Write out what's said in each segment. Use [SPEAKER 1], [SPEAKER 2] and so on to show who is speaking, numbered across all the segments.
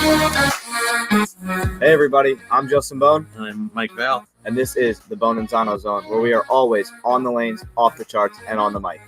[SPEAKER 1] Hey everybody, I'm Justin Bohn.
[SPEAKER 2] And I'm Mike Val.
[SPEAKER 1] And this is the Bohn and Zano Zone, where we are always on the lanes, off the charts, and on the mic.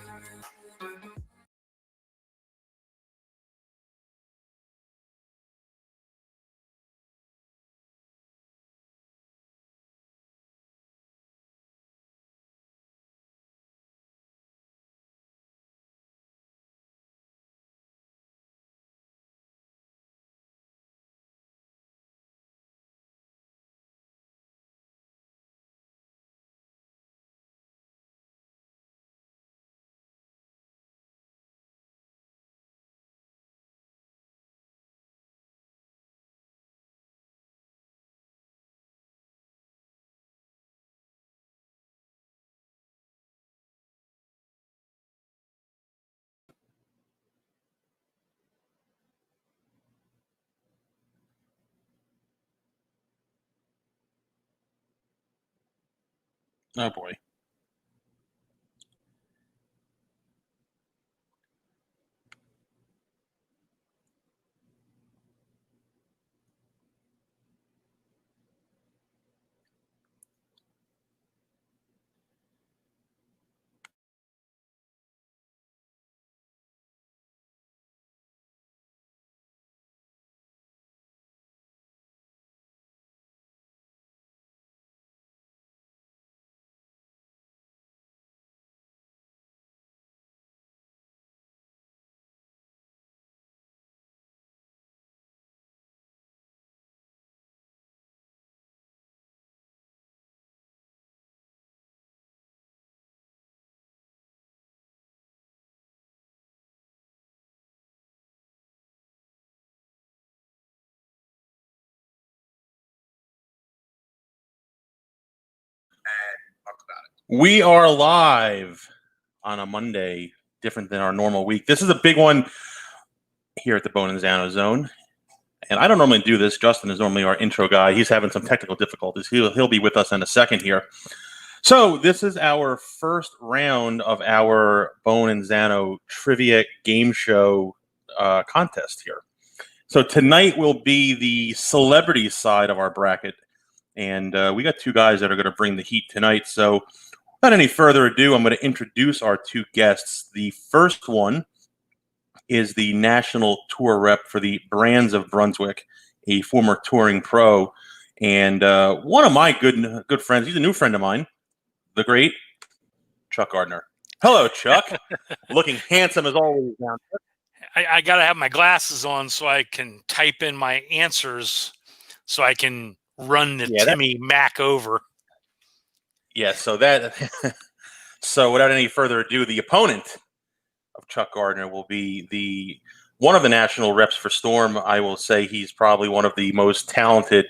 [SPEAKER 2] Oh boy. We are live on a Monday, different than our normal week. This is a big one here at the Bohn and Zano Zone. And I don't normally do this. Justin is normally our intro guy. He's having some technical difficulties. He'll be with us in a second here. So this is our first round of our Bohn and Zano trivia game show contest here. So tonight will be the celebrity side of our bracket. And we got two guys that are going to bring the heat tonight. So without any further ado, I'm going to introduce our two guests. The first one is the national tour rep for the Brands of Brunswick, a former touring pro, and one of my good friends. He's a new friend of mine, the great Chuck Gardner. Hello, Chuck. Looking handsome as always down there.
[SPEAKER 3] I got to have my glasses on so I can type in my answers so I can run the Timmy Mack over.
[SPEAKER 2] Yeah, so without any further ado, the opponent of Chuck Gardner will be one of the national reps for Storm. I will say he's probably one of the most talented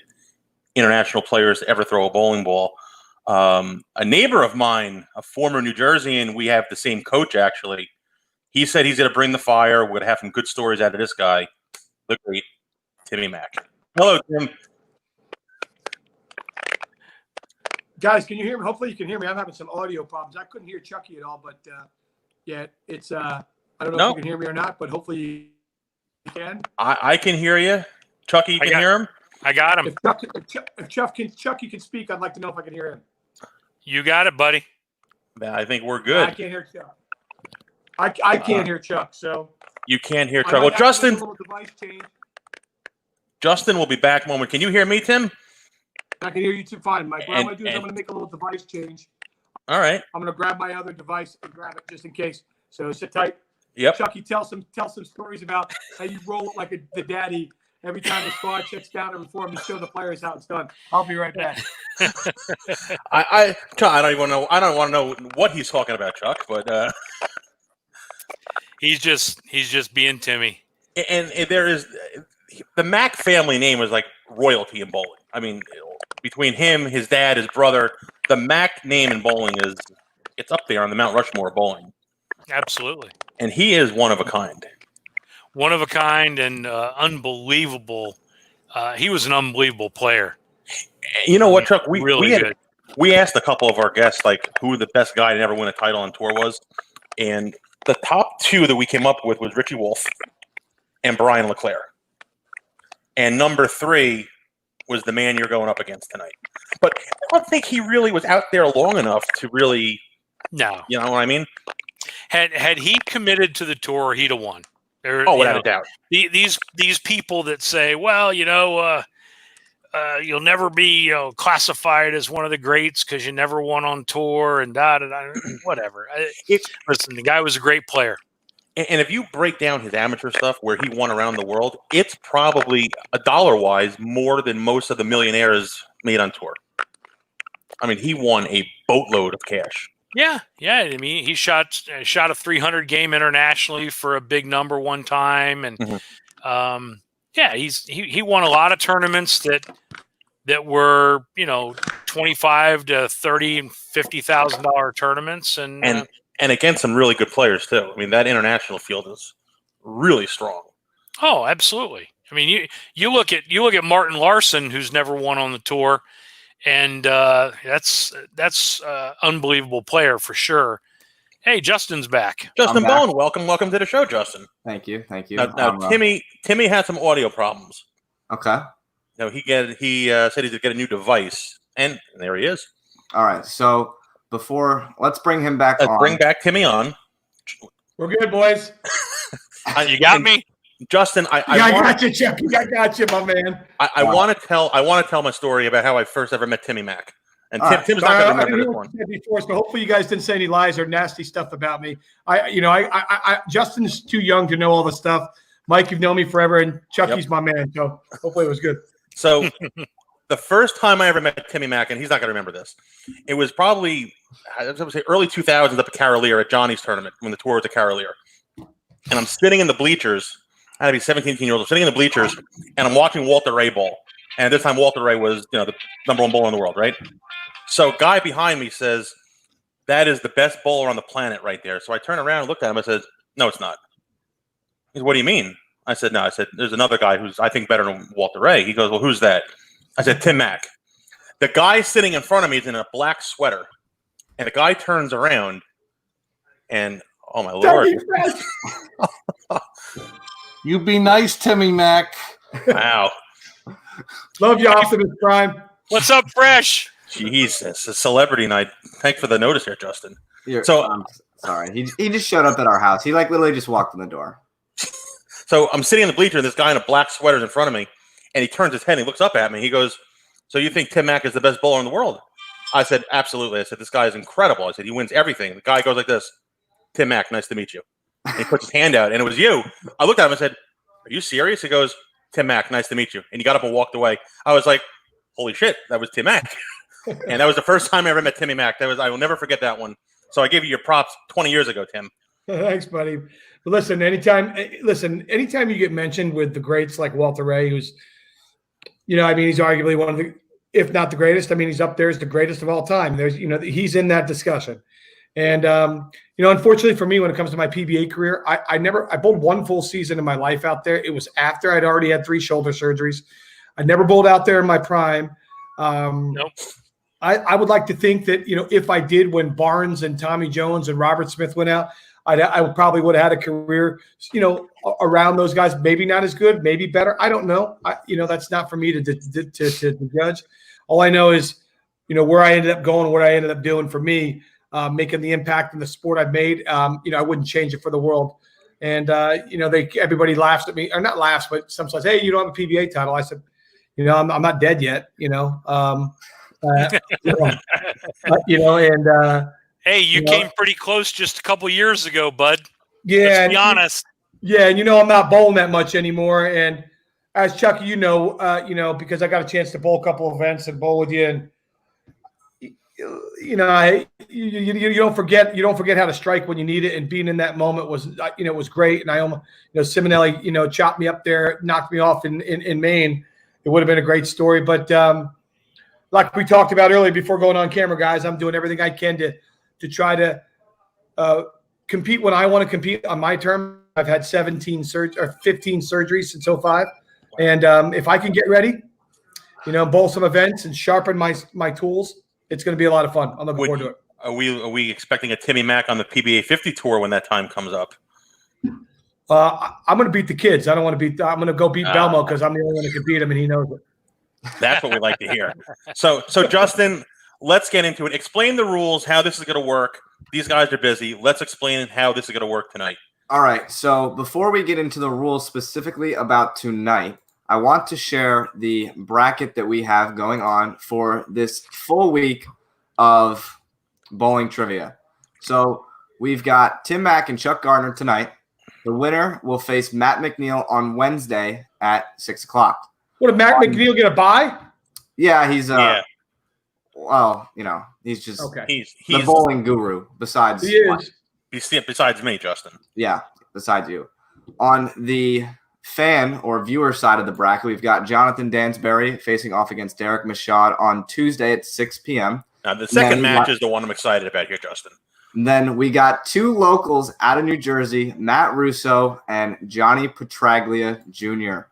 [SPEAKER 2] international players to ever throw a bowling ball. A neighbor of mine, a former New Jerseyan, we have the same coach actually. He said he's going to bring the fire. We're going to have some good stories out of this guy, the great Timmy Mack. Hello, Tim.
[SPEAKER 4] Guys, can you hear me? Hopefully you can hear me. I'm having some audio problems. I couldn't hear Chucky at all, but yeah, it's I don't know if you can hear me or not, but hopefully you can.
[SPEAKER 2] I can hear you. Chucky, you can hear him?
[SPEAKER 3] I got him.
[SPEAKER 4] If Chucky can speak, I'd like to know if I can hear him.
[SPEAKER 3] You got it, buddy.
[SPEAKER 2] I think we're good.
[SPEAKER 4] I can't hear Chuck. I can't hear Chuck, so.
[SPEAKER 2] You can't hear Chuck. Well, Justin will be back in a moment. Can you hear me, Tim?
[SPEAKER 4] I can hear you too fine, Mike. What I'm going to do is I'm going to make a little device change.
[SPEAKER 2] All right.
[SPEAKER 4] I'm going to grab my other device and grab it just in case. So sit tight.
[SPEAKER 2] Yep.
[SPEAKER 4] Chucky, tell some stories about how you roll it like the daddy every time the squad checks down and reform to show the players how it's done. I'll be right back.
[SPEAKER 2] I don't even know. I don't want to know what he's talking about, Chuck. But
[SPEAKER 3] he's just being Timmy.
[SPEAKER 2] And there is the Mack family name is like royalty in bowling. I mean, between him, his dad, his brother, the Mack name in bowling it's up there on the Mount Rushmore of bowling.
[SPEAKER 3] Absolutely. And
[SPEAKER 2] he is one of a kind.
[SPEAKER 3] One of a kind and unbelievable. He was an unbelievable player.
[SPEAKER 2] You know what, Chuck? We asked a couple of our guests like who the best guy to ever win a title on tour was, and the top two that we came up with was Richie Wolf and Brian LeClaire. and number 3 was the man you're going up against tonight. But I don't think he really was out there long enough to really.
[SPEAKER 3] No,
[SPEAKER 2] you know what I mean.
[SPEAKER 3] Had he committed to the tour, he'd have won.
[SPEAKER 2] Without a doubt.
[SPEAKER 3] These people that say, well, you'll never be classified as one of the greats because you never won on tour and whatever. Listen, the guy was a great player.
[SPEAKER 2] And if you break down his amateur stuff where he won around the world, it's probably dollar-wise more than most of the millionaires made on tour. I mean, he won a boatload of cash.
[SPEAKER 3] Yeah. I mean, he shot a 300 game internationally for a big number one time, and he won a lot of tournaments that were $25,000 to $30,000 and $50,000 tournaments, and
[SPEAKER 2] against some really good players too. I mean, that international field is really strong.
[SPEAKER 3] Oh, absolutely. I mean, you look at Martin Larson, who's never won on the tour. And that's unbelievable player for sure. Hey, Justin's back.
[SPEAKER 2] Justin Bohn, welcome to the show, Justin.
[SPEAKER 1] Thank you.
[SPEAKER 2] Now Timmy had some audio problems.
[SPEAKER 1] Okay.
[SPEAKER 2] He said he'd get a new device, and there he is.
[SPEAKER 1] All right. So let's bring him back on.
[SPEAKER 2] Bring back Timmy on.
[SPEAKER 4] We're good, boys.
[SPEAKER 3] You got me,
[SPEAKER 4] Justin. I got you, Chuck. I got you, my man.
[SPEAKER 2] I want to tell my story about how I first ever met Timmy Mack. And Tim's not going to remember this one.
[SPEAKER 4] Before, so hopefully you guys didn't say any lies or nasty stuff about me. Justin's too young to know all the stuff. Mike, you've known me forever, and Chucky's my man. So hopefully it was good.
[SPEAKER 2] So the first time I ever met Timmy Mack, and he's not going to remember this, it was probably I would say early 2000s up at Carolier at Johnny's tournament when the tour was at Carolier, and I'm sitting in the bleachers. I had to be 17 years old. I'm sitting in the bleachers, and I'm watching Walter Ray bowl. And at this time, Walter Ray was, the number 1 bowler in the world, right? So, guy behind me says, "That is the best bowler on the planet, right there." So I turn around and looked at him. I said, "No, it's not." He said, "What do you mean?" I said, "No." I said, "There's another guy who's I think better than Walter Ray." He goes, "Well, who's that?" I said, "Tim Mack." The guy sitting in front of me is in a black sweater, and the guy turns around, and oh my Lord.
[SPEAKER 5] You be nice, Timmy Mack.
[SPEAKER 2] Wow.
[SPEAKER 4] Love you, Optimus Prime.
[SPEAKER 3] What's up, Fresh?
[SPEAKER 2] Jesus, a celebrity night. Thanks for the notice here, Justin.
[SPEAKER 1] I'm sorry. He just showed up at our house. He literally just walked in the door.
[SPEAKER 2] So I'm sitting in the bleacher, and this guy in a black sweater is in front of me, and he turns his head and he looks up at me. He goes, "So you think Tim Mack is the best bowler in the world?" I said, "Absolutely." I said, "This guy is incredible." I said, "He wins everything." The guy goes like this, "Tim Mack, nice to meet you." And he puts his hand out, and it was you. I looked at him and said, "Are you serious?" He goes, "Tim Mack, nice to meet you." And he got up and walked away. I was like, holy shit, that was Tim Mack. And that was the first time I ever met Timmy Mack. I will never forget that one. So I gave you your props 20 years ago, Tim.
[SPEAKER 4] Thanks, buddy. But listen, anytime you get mentioned with the greats like Walter Ray, who's, he's arguably one of the, if not the greatest, he's up there as the greatest of all time. There's, he's in that discussion. And, unfortunately for me, when it comes to my PBA career, I bowled one full season in my life out there. It was after I'd already had 3 shoulder surgeries. I never bowled out there in my prime.
[SPEAKER 3] Nope.
[SPEAKER 4] I would like to think that, if I did when Barnes and Tommy Jones and Robert Smith went out, I probably would have had a career, around those guys. Maybe not as good, maybe better. I don't know. That's not for me to judge. All I know is, where I ended up going, what I ended up doing for me. Making the impact in the sport I've made, I wouldn't change it for the world. And, everybody laughs at me, or not laughs, but some says, "Hey, you don't have a PBA title." I said, I'm not dead yet,
[SPEAKER 3] hey, you came pretty close just a couple years ago, bud.
[SPEAKER 4] Yeah.
[SPEAKER 3] Let's be honest.
[SPEAKER 4] Yeah. And, I'm not bowling that much anymore. And as Chucky, because I got a chance to bowl a couple events and bowl with you, and, you don't forget how to strike when you need it, and being in that moment was great. And I almost, Simonelli, chopped me up there, knocked me off in Maine. It would have been a great story, but like we talked about earlier before going on camera, guys, I'm doing everything I can to try to compete when I want to compete on my term. I've had 15 surgeries since 2005, and if I can get ready, bowl some events and sharpen my tools, it's going to be a lot of fun. I'm looking forward to it.
[SPEAKER 2] Are we expecting a Timmy Mack on the PBA 50 tour when that time comes up?
[SPEAKER 4] I'm going to beat the kids. I don't want to beat. I'm going to go beat Belmo because I'm the only one that can beat him, and he knows it.
[SPEAKER 2] That's what we like to hear. So Justin, let's get into it. Explain the rules, how this is going to work. These guys are busy. Let's explain how this is going to work tonight.
[SPEAKER 1] All right. So before we get into the rules specifically about tonight, I want to share the bracket that we have going on for this full week of bowling trivia. So we've got Tim Mack and Chuck Gardner tonight. The winner will face Matt McNeil on Wednesday at 6 o'clock.
[SPEAKER 4] What, did Matt McNeil get a bye?
[SPEAKER 1] Yeah, he's well, he's just
[SPEAKER 4] Okay.
[SPEAKER 2] He's
[SPEAKER 1] the bowling guru besides
[SPEAKER 4] He is.
[SPEAKER 2] besides me, Justin.
[SPEAKER 1] Yeah, besides you. On the fan or viewer side of the bracket, we've got Jonathan Dansbury facing off against Derek Michaud on Tuesday at 6 p.m.
[SPEAKER 2] Now, the second match is the one I'm excited about here, Justin.
[SPEAKER 1] Then we got two locals out of New Jersey, Matt Russo and Johnny Petraglia Jr.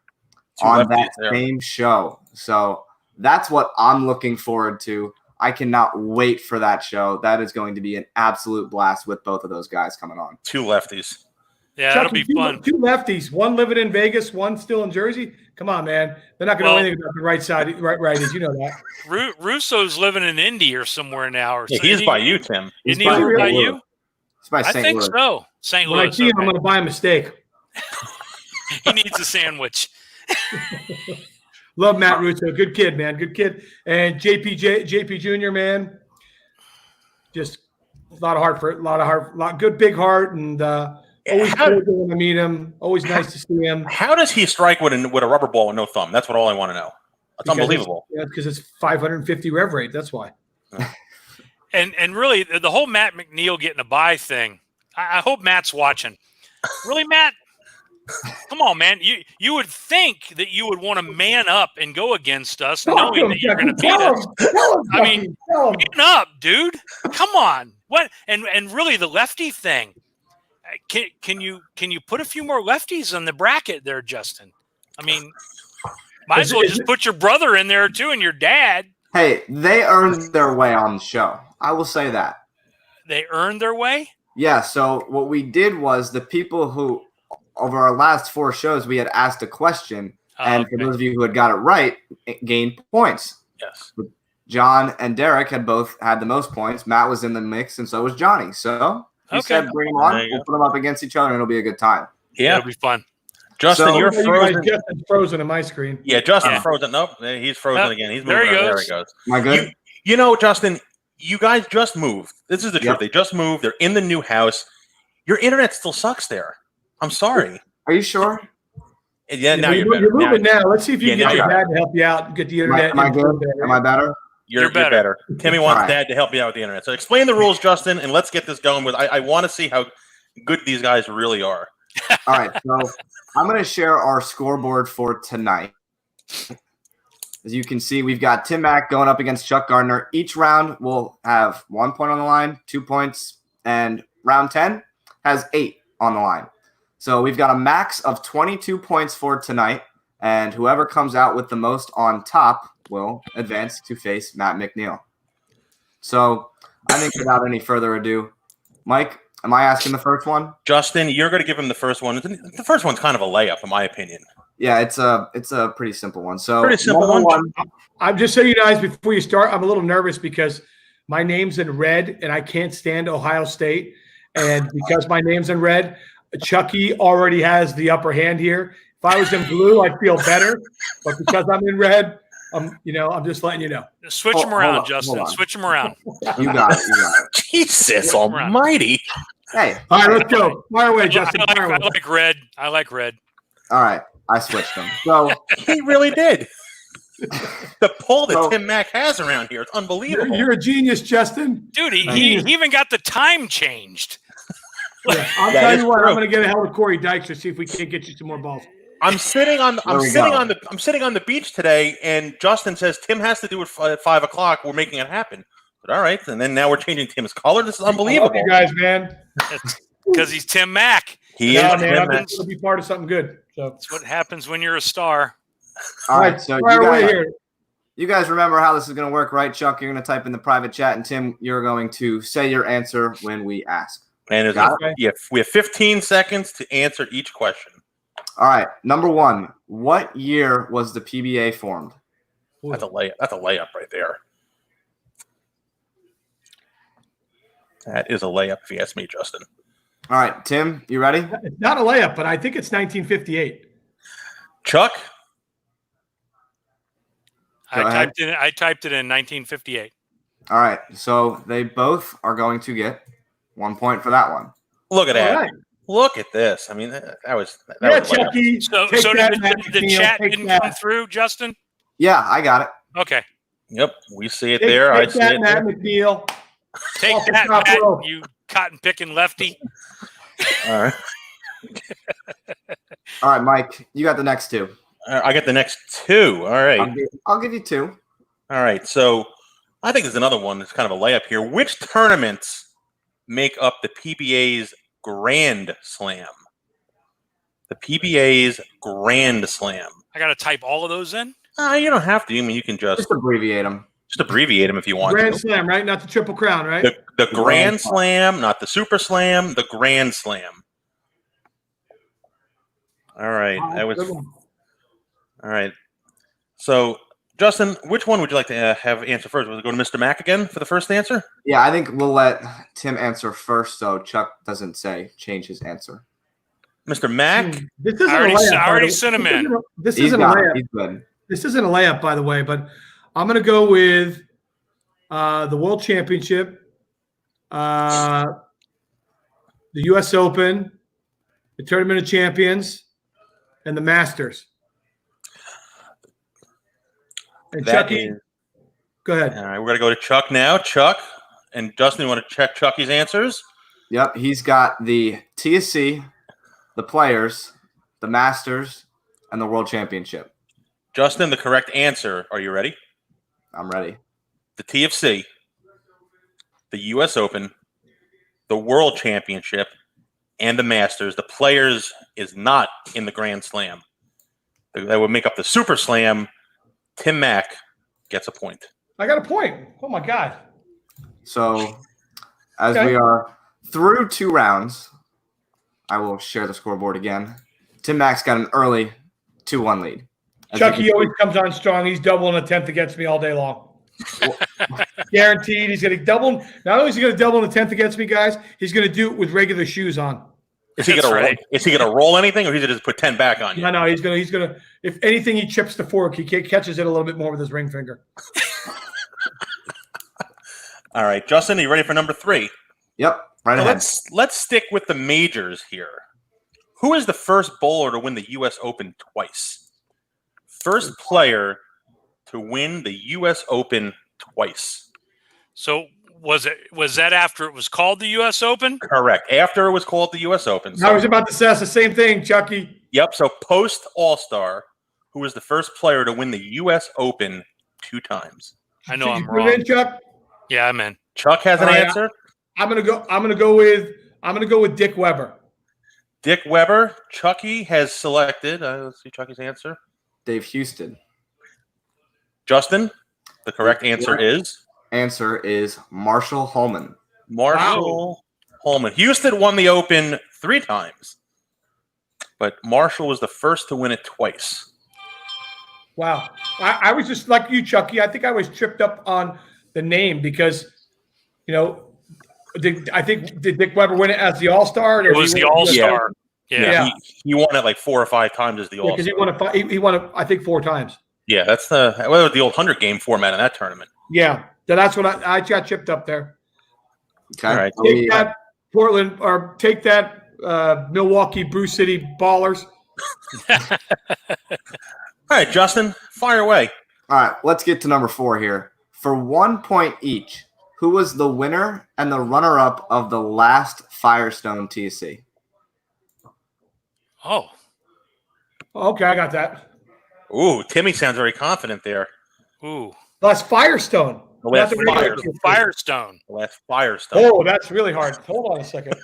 [SPEAKER 1] on that same show. So that's what I'm looking forward to. I cannot wait for that show. That is going to be an absolute blast with both of those guys coming on.
[SPEAKER 2] Two lefties.
[SPEAKER 3] Yeah, that'll be fun.
[SPEAKER 4] Two lefties, one living in Vegas, one still in Jersey. Come on, man. They're not going to know anything about the right side, righties. You know that.
[SPEAKER 3] Russo's living in Indy or somewhere now. Or
[SPEAKER 2] he's by you, Tim.
[SPEAKER 3] Isn't he over by you?
[SPEAKER 1] It's by
[SPEAKER 3] I
[SPEAKER 1] St.
[SPEAKER 3] think
[SPEAKER 1] Louis.
[SPEAKER 3] so. St. Louis.
[SPEAKER 4] When I see him, I'm going to buy him a steak.
[SPEAKER 3] He needs a sandwich.
[SPEAKER 4] Love Matt Russo. Good kid, man. Good kid. And JP Jr., man. Just a lot of heart, good big heart, and always cool when I meet him. Always nice to see him.
[SPEAKER 2] How does he strike with a rubber ball with no thumb? That's what all I want to know. That's unbelievable.
[SPEAKER 4] Because it's 550 rev rate. That's why.
[SPEAKER 3] And really, the whole Matt McNeil getting a bye thing, I hope Matt's watching. Really, Matt? Come on, man. You would think that you would want to man up and go against us knowing that you're going to beat us. I mean, man up, dude. Come on. What? And really, the lefty thing. Can you put a few more lefties on the bracket there, Justin? I mean, might as well just put your brother in there, too, and your dad.
[SPEAKER 1] Hey, they earned their way on the show. I will say that.
[SPEAKER 3] They earned their way?
[SPEAKER 1] Yeah, so what we did was the people who, over our last 4 shows, we had asked a question, and for those of you who had got it right, gained points.
[SPEAKER 2] Yes.
[SPEAKER 1] John and Derek had both had the most points. Matt was in the mix, and so was Johnny. So he said bring them on. We'll put them up against each other, and it'll be a good time.
[SPEAKER 2] Yeah.
[SPEAKER 3] It'll be fun.
[SPEAKER 2] Justin, you're frozen.
[SPEAKER 4] Justin's frozen on my screen.
[SPEAKER 2] Yeah, Justin's frozen. Nope, he's frozen again. He's moving. There he goes.
[SPEAKER 1] Am I good?
[SPEAKER 2] You know, Justin, you guys just moved. This is the truth. They just moved. They're in the new house. Your internet still sucks there. I'm sorry.
[SPEAKER 1] Are you sure?
[SPEAKER 2] Yeah, now you're better.
[SPEAKER 4] You're moving now. Let's see if you can get your
[SPEAKER 1] better.
[SPEAKER 4] dad to help you out and get the internet.
[SPEAKER 1] Am I good? Am I better?
[SPEAKER 2] You're better. Timmy wants Dad to help you out with the internet. So explain the rules, Justin, and let's get this going. I want to see how good these guys really are.
[SPEAKER 1] All right, so I'm going to share our scoreboard for tonight. As you can see, we've got Tim Mack going up against Chuck Gardner. Each round will have 1 point on the line, 2 points, and round 10 has 8 on the line. So we've got a max of 22 points for tonight, and whoever comes out with the most on top will advance to face Matt McNeil. So I think without any further ado, Mike, am I asking the first one?
[SPEAKER 2] Justin, you're going to give him the first one. The first one's kind of a layup, in my opinion.
[SPEAKER 1] Yeah, it's a pretty simple one. So
[SPEAKER 2] pretty simple one.
[SPEAKER 4] I'm just so you guys, before you start, I'm a little nervous because my name's in red and I can't stand Ohio State. And because my name's in red, Chucky already has the upper hand here. If I was in blue, I'd feel better. But because I'm in red, I'm just letting you know.
[SPEAKER 3] Switch them around, Justin. Switch them around.
[SPEAKER 1] You got it.
[SPEAKER 2] Jesus almighty.
[SPEAKER 1] Hey.
[SPEAKER 4] All right, let's go. Fire away, Justin.
[SPEAKER 3] I like red. I like red.
[SPEAKER 1] All right. I switched them. So
[SPEAKER 2] he really did. The pull that Tim Mack has around here, it's unbelievable.
[SPEAKER 4] You're a genius, Justin.
[SPEAKER 3] Dude, he even got the time changed.
[SPEAKER 4] Yeah, I'll tell you what, I'm going to get a hell of Corey Dykes to see if we can't get you some more balls.
[SPEAKER 2] I'm sitting on the beach today, and Justin says Tim has to do it at 5 o'clock. We're making it happen. But all right, and then now we're changing Tim's color. This is unbelievable,
[SPEAKER 4] you guys, man.
[SPEAKER 3] Because he's Tim Mack.
[SPEAKER 2] He is.
[SPEAKER 4] Man, I'm going to be part of something good. So
[SPEAKER 3] that's what happens when you're a star.
[SPEAKER 1] All right, so you guys remember how this is going to work, right, Chuck? You're going to type in the private chat, and Tim, you're going to say your answer when we ask.
[SPEAKER 2] And we have 15 seconds to answer each question.
[SPEAKER 1] All right. Number one, what year was the PBA formed?
[SPEAKER 2] That's a layup. That's a layup right there. That is a layup, if you ask me, Justin.
[SPEAKER 1] All right, Tim, you ready?
[SPEAKER 4] It's not a layup, but I think it's 1958.
[SPEAKER 2] Chuck?
[SPEAKER 1] Go ahead.
[SPEAKER 3] I typed it in 1958.
[SPEAKER 1] All right, so they both are going to get 1 point for that one.
[SPEAKER 2] Look at that.
[SPEAKER 4] Right.
[SPEAKER 2] Look at this. I mean, that was a layup.
[SPEAKER 4] Chucky.
[SPEAKER 3] So
[SPEAKER 4] take that,
[SPEAKER 3] the chat didn't come through, Justin?
[SPEAKER 1] Yeah, I got it.
[SPEAKER 3] Okay.
[SPEAKER 2] Yep, we see it there. I see it
[SPEAKER 4] Matt
[SPEAKER 2] there.
[SPEAKER 4] McNeil.
[SPEAKER 3] Take
[SPEAKER 4] Off the
[SPEAKER 3] that,
[SPEAKER 4] top
[SPEAKER 3] Matt,
[SPEAKER 4] row.
[SPEAKER 3] you cotton-picking lefty.
[SPEAKER 2] All right.
[SPEAKER 1] All right, Mike, you got the next two.
[SPEAKER 2] I get the next two. All right.
[SPEAKER 1] I'll give you two.
[SPEAKER 2] All right. So I think there's another one that's kind of a layup here. Which tournaments make up the PBA's Grand Slam? The PBA's Grand Slam.
[SPEAKER 3] I got to type all of those in?
[SPEAKER 2] You don't have to. I mean, you can
[SPEAKER 1] Just abbreviate them.
[SPEAKER 2] just abbreviate them if you want
[SPEAKER 4] Grand
[SPEAKER 2] to.
[SPEAKER 4] Slam, right? Not the Triple Crown, right?
[SPEAKER 2] The Grand Slam, not the Super Slam, the Grand Slam. All right. That was all right. So, Justin, which one would you like to have answer first? Will we go to Mr. Mack again for the first answer?
[SPEAKER 1] Yeah, I think we'll let Tim answer first, so Chuck doesn't change his answer.
[SPEAKER 2] Mr. Mack?
[SPEAKER 4] This isn't
[SPEAKER 3] I
[SPEAKER 4] a layup.
[SPEAKER 3] already sent him in.
[SPEAKER 4] This
[SPEAKER 1] He's
[SPEAKER 4] isn't a
[SPEAKER 1] got it.
[SPEAKER 4] layup.
[SPEAKER 1] He's good.
[SPEAKER 4] This isn't a layup, by the way, but I'm going to go with the World Championship, the U.S. Open, the Tournament of Champions, and the Masters. And
[SPEAKER 2] That
[SPEAKER 4] Chucky,
[SPEAKER 2] is-
[SPEAKER 4] go ahead.
[SPEAKER 2] All right, we're going to go to Chuck now. Chuck and Justin, you want to check Chucky's answers?
[SPEAKER 1] Yep, he's got the TSC, the Players, the Masters, and the World Championship.
[SPEAKER 2] Justin, the correct answer. Are you ready?
[SPEAKER 1] I'm ready.
[SPEAKER 2] The TFC, the U.S. Open, the World Championship, and the Masters. The Players is not in the Grand Slam. That would make up the Super Slam. Tim Mack gets a point.
[SPEAKER 4] I got a point. Oh, my God.
[SPEAKER 1] So, as we are through 2 rounds, I will share the scoreboard again. Tim Mack's got an early 2-1 lead.
[SPEAKER 4] Chucky always comes on strong. He's doubling an attempt against me all day long. Guaranteed. He's going to double. Not only is he going to double an attempt against me, guys, he's going to do it with regular shoes on.
[SPEAKER 2] Is he going to roll anything, or is he going to just put 10 back on you?
[SPEAKER 4] No, he's gonna. If anything, he chips the fork. He catches it a little bit more with his ring finger.
[SPEAKER 2] All right, Justin, are you ready for number 3?
[SPEAKER 1] Yep, right
[SPEAKER 2] So
[SPEAKER 1] ahead.
[SPEAKER 2] let's stick with the majors here. Who is the first bowler to win the U.S. Open twice? First player to win the U.S. Open twice.
[SPEAKER 3] So was that after it was called the U.S. Open?
[SPEAKER 2] Correct. After it was called the U.S. Open.
[SPEAKER 4] I was about to say the same thing, Chucky.
[SPEAKER 2] Yep. So post All-Star, who was the first player to win the U.S. Open 2 times?
[SPEAKER 3] I know
[SPEAKER 4] You
[SPEAKER 3] I'm
[SPEAKER 4] put it
[SPEAKER 3] wrong.
[SPEAKER 4] in, Chuck.
[SPEAKER 3] Yeah, I'm in.
[SPEAKER 2] Chuck has an
[SPEAKER 4] All right,
[SPEAKER 2] answer.
[SPEAKER 4] I'm gonna go with Dick Weber.
[SPEAKER 2] Dick Weber. Chucky has selected. Let's see Chucky's answer.
[SPEAKER 1] Dave Houston.
[SPEAKER 2] Justin, the correct answer is
[SPEAKER 1] Answer is Marshall Holman.
[SPEAKER 2] Marshall Holman. Houston won the Open 3 times, but Marshall was the first to win it twice.
[SPEAKER 4] Wow. I was just like you, Chucky. I think I was tripped up on the name because, did Dick Weber win it as the All-Star?
[SPEAKER 3] It was the All-Star. Yeah.
[SPEAKER 2] He won it like 4 or 5 times as the All-Star.
[SPEAKER 4] Because he won it, I think, 4 times.
[SPEAKER 2] Yeah, that's the old 100 game format in that tournament.
[SPEAKER 4] Yeah. So that's what I got chipped up there.
[SPEAKER 1] Okay.
[SPEAKER 2] All right.
[SPEAKER 4] Take that, Portland, or take that, Milwaukee, Brew City Ballers.
[SPEAKER 2] All right, Justin, fire away.
[SPEAKER 1] All right, let's get to number 4 here. For 1 point each, who was the winner and the runner-up of the last Firestone TC?
[SPEAKER 3] Oh,
[SPEAKER 4] Okay, I got that.
[SPEAKER 2] Ooh, Timmy sounds very confident there.
[SPEAKER 3] ooh,
[SPEAKER 4] That's Firestone.
[SPEAKER 2] The last
[SPEAKER 4] Not the regular
[SPEAKER 2] Firestone.
[SPEAKER 4] TC.
[SPEAKER 3] Firestone.
[SPEAKER 2] The last Firestone.
[SPEAKER 4] Oh, that's really hard. Hold on a second.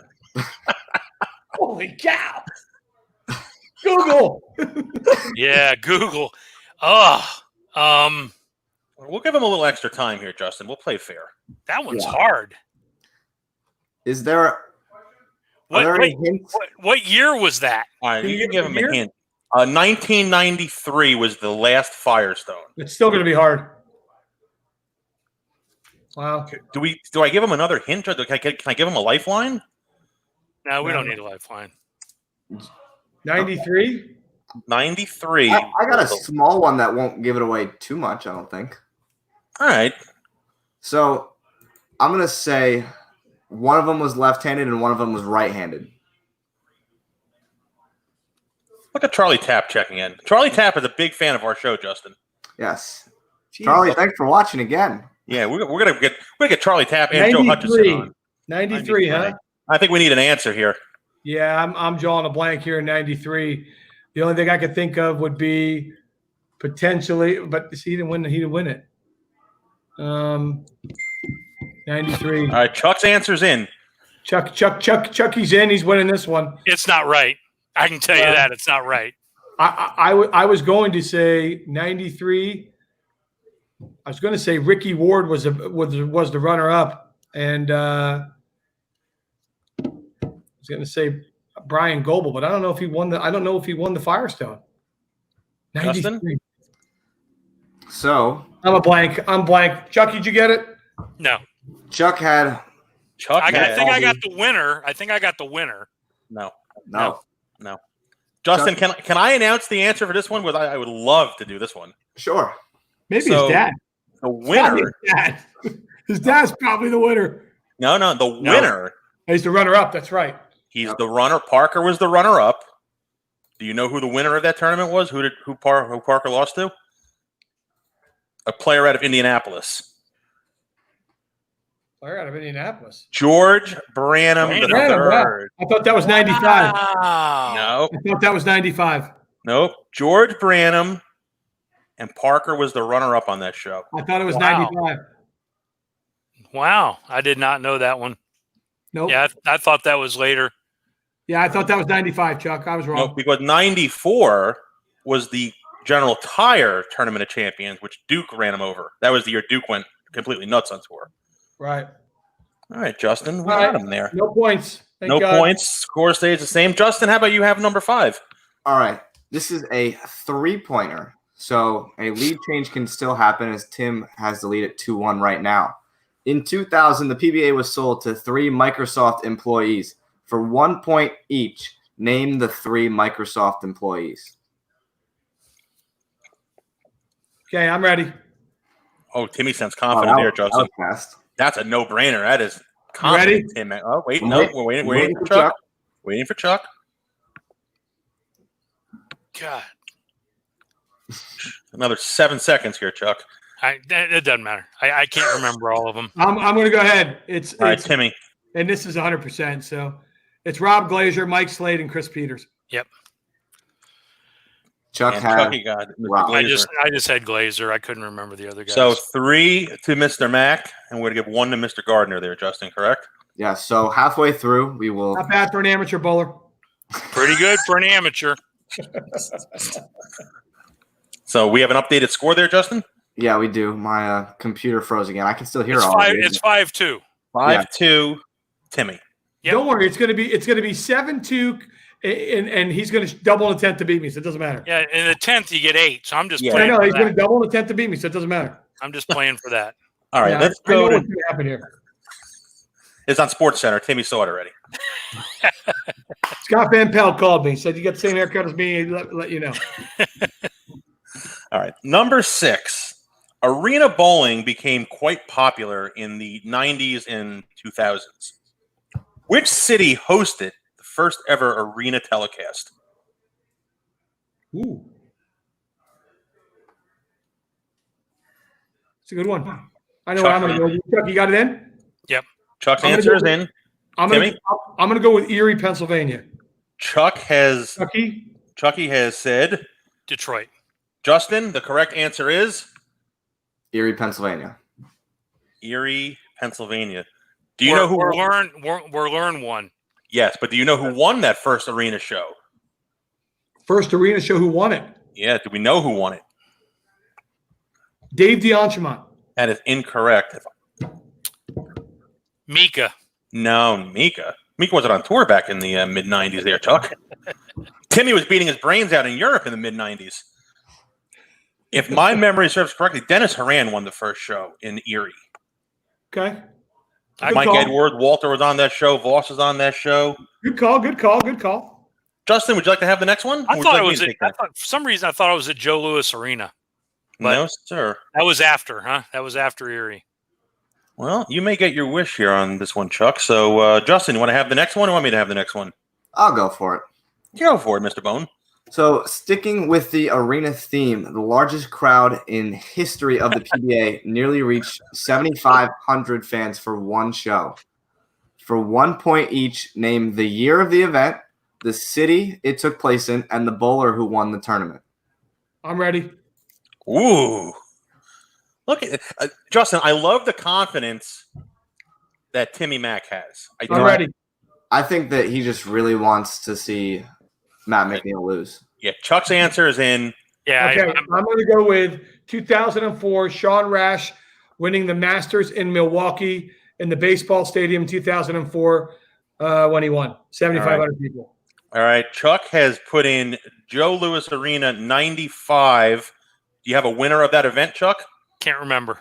[SPEAKER 4] Holy cow. Google.
[SPEAKER 3] Yeah, Google. Oh,
[SPEAKER 2] We'll give him a little extra time here, Justin. We'll play fair.
[SPEAKER 3] that one's
[SPEAKER 1] Yeah.
[SPEAKER 3] hard.
[SPEAKER 1] Is there Are there any hints?
[SPEAKER 3] What year was that?
[SPEAKER 2] All right,
[SPEAKER 4] Can
[SPEAKER 2] you
[SPEAKER 4] you
[SPEAKER 2] can
[SPEAKER 4] give
[SPEAKER 2] give
[SPEAKER 4] me
[SPEAKER 2] him
[SPEAKER 4] a
[SPEAKER 2] a hint. 1993 was the last Firestone.
[SPEAKER 4] It's still going to be hard. Wow.
[SPEAKER 2] Do I give him another hint, or can I give him a lifeline?
[SPEAKER 3] No, we
[SPEAKER 4] No.
[SPEAKER 3] don't need a lifeline.
[SPEAKER 4] 93?
[SPEAKER 2] 93.
[SPEAKER 1] I got a small one that won't give it away too much, I don't think.
[SPEAKER 2] All right.
[SPEAKER 1] So I'm going to say one of them was left-handed and one of them was right-handed.
[SPEAKER 2] Look at Charlie Tapp checking in. Charlie Tapp is a big fan of our show, Justin.
[SPEAKER 1] Yes. Charlie, thanks for watching again.
[SPEAKER 2] Yeah, we're gonna get Charlie Tapp and Joe Hutchison on.
[SPEAKER 4] 93, huh?
[SPEAKER 2] I think we need an answer here.
[SPEAKER 4] Yeah, I'm drawing a blank here in 93. The only thing I could think of would be potentially, but he didn't win. He didn't win it. 93.
[SPEAKER 2] All right, Chuck's answer's in.
[SPEAKER 4] Chucky's in. He's winning this one.
[SPEAKER 3] It's not right. I can tell you that it's not right.
[SPEAKER 4] I was going to say 93. I was going to say Ricky Ward was the runner up, and I was going to say Brian Goebel, but I don't know if he won the Firestone. 93.
[SPEAKER 2] Justin?
[SPEAKER 1] So
[SPEAKER 4] I'm blank. Chuck, did you get it?
[SPEAKER 3] No.
[SPEAKER 1] Chuck had
[SPEAKER 2] Chuck.
[SPEAKER 3] I
[SPEAKER 2] had-
[SPEAKER 3] think I got the winner. I think I got the winner.
[SPEAKER 2] No.
[SPEAKER 1] no.
[SPEAKER 2] Justin, can I announce the answer for this one? I would love to do this one.
[SPEAKER 1] Sure.
[SPEAKER 4] Maybe
[SPEAKER 2] So,
[SPEAKER 4] his dad.
[SPEAKER 2] The winner.
[SPEAKER 4] His dad's probably the winner.
[SPEAKER 2] No. The winner.
[SPEAKER 4] He's the runner up. That's right.
[SPEAKER 2] He's the runner. Parker was the runner up. Do you know who the winner of that tournament was? Who Parker lost to? A player out of Indianapolis.
[SPEAKER 4] Player out of Indianapolis.
[SPEAKER 2] George Branham
[SPEAKER 3] Branham,
[SPEAKER 2] III.
[SPEAKER 4] I thought that was 95.
[SPEAKER 3] Wow.
[SPEAKER 2] No.
[SPEAKER 4] I thought that was 95.
[SPEAKER 2] Nope. George Branham and Parker was the runner-up on that show.
[SPEAKER 4] I thought it was
[SPEAKER 3] Wow.
[SPEAKER 4] 95.
[SPEAKER 3] Wow. I did not know that one.
[SPEAKER 4] Nope.
[SPEAKER 3] Yeah, I thought that was later.
[SPEAKER 4] Yeah, I thought that was 95, Chuck. I was wrong.
[SPEAKER 2] Nope, because 94 was the General Tire Tournament of Champions, which Duke ran him over. That was the year Duke went completely nuts on tour.
[SPEAKER 4] Right.
[SPEAKER 2] All right, Justin, we
[SPEAKER 4] All
[SPEAKER 2] got
[SPEAKER 4] right.
[SPEAKER 2] him there.
[SPEAKER 4] No points. Thank
[SPEAKER 2] No
[SPEAKER 4] God.
[SPEAKER 2] points. Score stays the same. Justin, how about you have number 5?
[SPEAKER 1] All right. This is a 3-pointer. So a lead change can still happen as Tim has the lead at 2-1 right now. In 2000, the PBA was sold to 3 Microsoft employees. For 1 point each, name the 3 Microsoft employees.
[SPEAKER 4] Okay, I'm ready.
[SPEAKER 2] Oh, Timmy sounds confident there,
[SPEAKER 1] That
[SPEAKER 2] Justin.
[SPEAKER 1] was fast.
[SPEAKER 2] That's a no-brainer. That is confident, Tim. Oh, wait, no, we're waiting for Chuck. Waiting for Chuck.
[SPEAKER 3] God.
[SPEAKER 2] Another 7 seconds here, Chuck.
[SPEAKER 3] It doesn't matter. I can't remember all of them.
[SPEAKER 4] I'm going to go ahead.
[SPEAKER 2] All right, Timmy.
[SPEAKER 4] And this is 100%. So it's Rob Glazer, Mike Slade, and Chris Peters.
[SPEAKER 3] Yep.
[SPEAKER 1] Chuck
[SPEAKER 2] And
[SPEAKER 1] had
[SPEAKER 2] Chucky got Mr.
[SPEAKER 1] Wow.
[SPEAKER 2] Glazer.
[SPEAKER 3] I just had Glazer. I couldn't remember the other guys.
[SPEAKER 2] So 3 to Mr. Mack, and we're going to give 1 to Mr. Gardner there, Justin, correct?
[SPEAKER 1] yeah. So halfway through, we will.
[SPEAKER 4] Not bad for an amateur bowler.
[SPEAKER 3] pretty good for an amateur.
[SPEAKER 2] So we have an updated score there, Justin?
[SPEAKER 1] Yeah, we do. My computer froze again. I can still hear
[SPEAKER 3] It's
[SPEAKER 1] all of
[SPEAKER 3] five.
[SPEAKER 1] you.
[SPEAKER 3] It's 5-2.
[SPEAKER 2] 5-2, Timmy.
[SPEAKER 3] Yep.
[SPEAKER 4] Don't worry. It's going to be 7-2, and he's going to double an attempt to beat me, so it doesn't matter.
[SPEAKER 3] Yeah, in the 10th you get 8. So I'm just
[SPEAKER 2] Yeah.
[SPEAKER 4] I
[SPEAKER 3] playing
[SPEAKER 4] know
[SPEAKER 3] for
[SPEAKER 4] he's going to
[SPEAKER 3] that.
[SPEAKER 4] double an attempt to beat me, so it doesn't matter.
[SPEAKER 3] I'm just playing for that.
[SPEAKER 2] All right,
[SPEAKER 4] Yeah,
[SPEAKER 2] let's
[SPEAKER 4] I know
[SPEAKER 2] go
[SPEAKER 4] what's
[SPEAKER 2] to
[SPEAKER 4] going to happen here.
[SPEAKER 2] it's on Sports Center. Timmy saw it already.
[SPEAKER 4] Scott Van Pelt called me. Said you got the same haircut as me. Let you know.
[SPEAKER 2] All right, number 6. Arena bowling became quite popular in the 90s and 2000s. Which city hosted the first ever arena telecast?
[SPEAKER 4] Ooh, it's a good one. I know.
[SPEAKER 2] Chuck,
[SPEAKER 4] I'm going to go. Chuck, you got it in?
[SPEAKER 2] Chuck's
[SPEAKER 4] I'm gonna
[SPEAKER 2] answer is
[SPEAKER 4] go-
[SPEAKER 2] in.
[SPEAKER 4] I'm
[SPEAKER 2] Timmy?
[SPEAKER 4] going to go with Erie, Pennsylvania.
[SPEAKER 2] Chucky has said.
[SPEAKER 3] Detroit.
[SPEAKER 2] Justin, the correct answer is
[SPEAKER 1] Erie, Pennsylvania.
[SPEAKER 2] Erie, Pennsylvania. Do you know who?
[SPEAKER 3] We're learn one.
[SPEAKER 2] Yes, but do you know who won that first arena show?
[SPEAKER 4] First arena show. Who won it?
[SPEAKER 2] Yeah, do we know who won it?
[SPEAKER 4] Dave DeAnchemont.
[SPEAKER 2] That is incorrect.
[SPEAKER 3] Mika.
[SPEAKER 2] No, Mika. Meek wasn't on tour back in the mid 90s there, Chuck. Timmy was beating his brains out in Europe in the mid 90s. If my memory serves correctly, Dennis Horan won the first show in Erie.
[SPEAKER 4] Okay.
[SPEAKER 2] Mike Edward, Walter was on that show. Voss was on that show.
[SPEAKER 4] Good call. Good call. Good call.
[SPEAKER 2] Justin, would you like to have the next one?
[SPEAKER 3] I thought it was. For some reason, I thought it was at Joe Louis Arena.
[SPEAKER 2] No, sir.
[SPEAKER 3] That was after, huh? That was after Erie.
[SPEAKER 2] Well, you may get your wish here on this one, Chuck. So, Justin, you want to have the next one or want me to have the next one?
[SPEAKER 1] I'll go for it.
[SPEAKER 2] Go for it, Mr. Bohn.
[SPEAKER 1] So, sticking with the arena theme, the largest crowd in history of the PBA nearly reached 7,500 fans for one show. For 1 point each, name the year of the event, the city it took place in, and the bowler who won the tournament.
[SPEAKER 4] I'm ready.
[SPEAKER 2] Ooh. Look at Justin, I love the confidence that Timmy Mack has.
[SPEAKER 4] I'm ready.
[SPEAKER 1] I think that he just really wants to see Matt McNeil lose.
[SPEAKER 2] Yeah, Chuck's answer is in.
[SPEAKER 3] Yeah.
[SPEAKER 4] Okay, I'm going to go with 2004, Sean Rash winning the Masters in Milwaukee in the baseball stadium 2004 when he won. 7,500 people.
[SPEAKER 2] All right, Chuck has put in Joe Louis Arena 95. Do you have a winner of that event, Chuck?
[SPEAKER 3] Can't remember.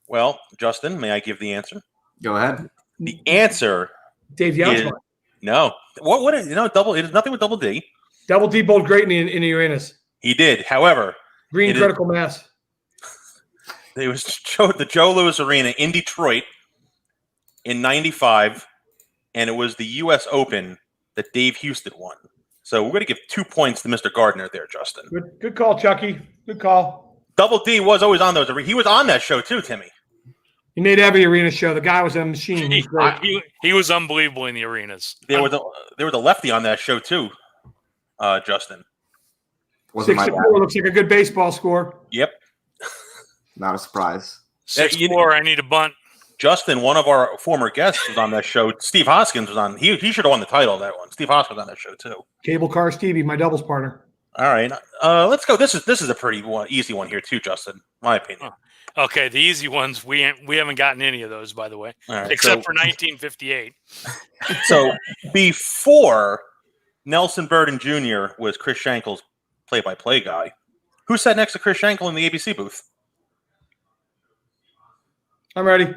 [SPEAKER 2] Well, Justin, may I give the answer?
[SPEAKER 1] Go ahead.
[SPEAKER 2] The answer
[SPEAKER 4] Dave Youngsmore.
[SPEAKER 2] No. What is double? It is nothing with double D.
[SPEAKER 4] Double D bowled great in the arenas.
[SPEAKER 2] He did. However,
[SPEAKER 4] Green critical mass.
[SPEAKER 2] It was the Joe Louis Arena in Detroit in 95, and it was the U.S. Open that Dave Houston won. So we're going to give 2 points to Mr. Gardner there, Justin.
[SPEAKER 4] Good call, Chucky. Good call.
[SPEAKER 2] Double D was always on those. He was on that show too, Timmy.
[SPEAKER 4] He made every arena show. The guy was a machine.
[SPEAKER 3] He was unbelievable in the arenas.
[SPEAKER 2] There was a lefty on that show too, Justin.
[SPEAKER 4] 6-4 looks like a good baseball score.
[SPEAKER 2] Yep.
[SPEAKER 1] Not a surprise.
[SPEAKER 3] 6-4. I need a bunt.
[SPEAKER 2] Justin, one of our former guests, was on that show. Steve Hoskins was on. He should have won the title of that one. Steve Hoskins was on that show too.
[SPEAKER 4] Cable car Stevie, my doubles partner.
[SPEAKER 2] All right, let's go. This is a pretty easy one here too, Justin. My opinion.
[SPEAKER 3] Okay, the easy ones we haven't gotten any of those, by the way,
[SPEAKER 2] right,
[SPEAKER 3] except for 1958.
[SPEAKER 2] So before Nelson Burden Jr. was Chris Schenkel's play-by-play guy, who sat next to Chris Schenkel in the ABC booth?
[SPEAKER 4] I'm ready.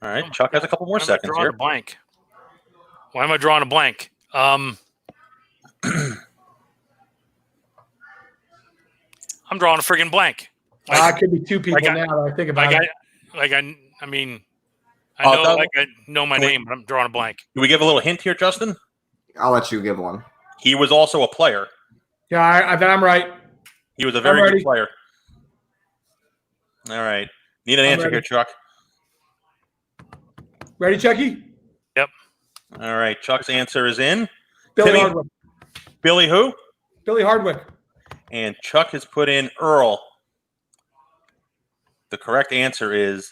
[SPEAKER 2] All right, Chuck has a couple more seconds here.
[SPEAKER 3] Blank. Why am I drawing a blank? I'm drawing a friggin' blank.
[SPEAKER 4] It could be two people now that I think about it.
[SPEAKER 3] I know my name, but I'm drawing a blank.
[SPEAKER 2] Do we give a little hint here, Justin?
[SPEAKER 1] I'll let you give one.
[SPEAKER 2] He was also a player.
[SPEAKER 4] Yeah, I'm right.
[SPEAKER 2] He was a very good player. All right. Need an answer here, Chuck.
[SPEAKER 4] Ready, Chucky?
[SPEAKER 3] Yep.
[SPEAKER 2] All right. Chuck's answer is in.
[SPEAKER 4] Billy Hardwick.
[SPEAKER 2] Billy who?
[SPEAKER 4] Billy Hardwick.
[SPEAKER 2] And Chuck has put in Earl. The correct answer is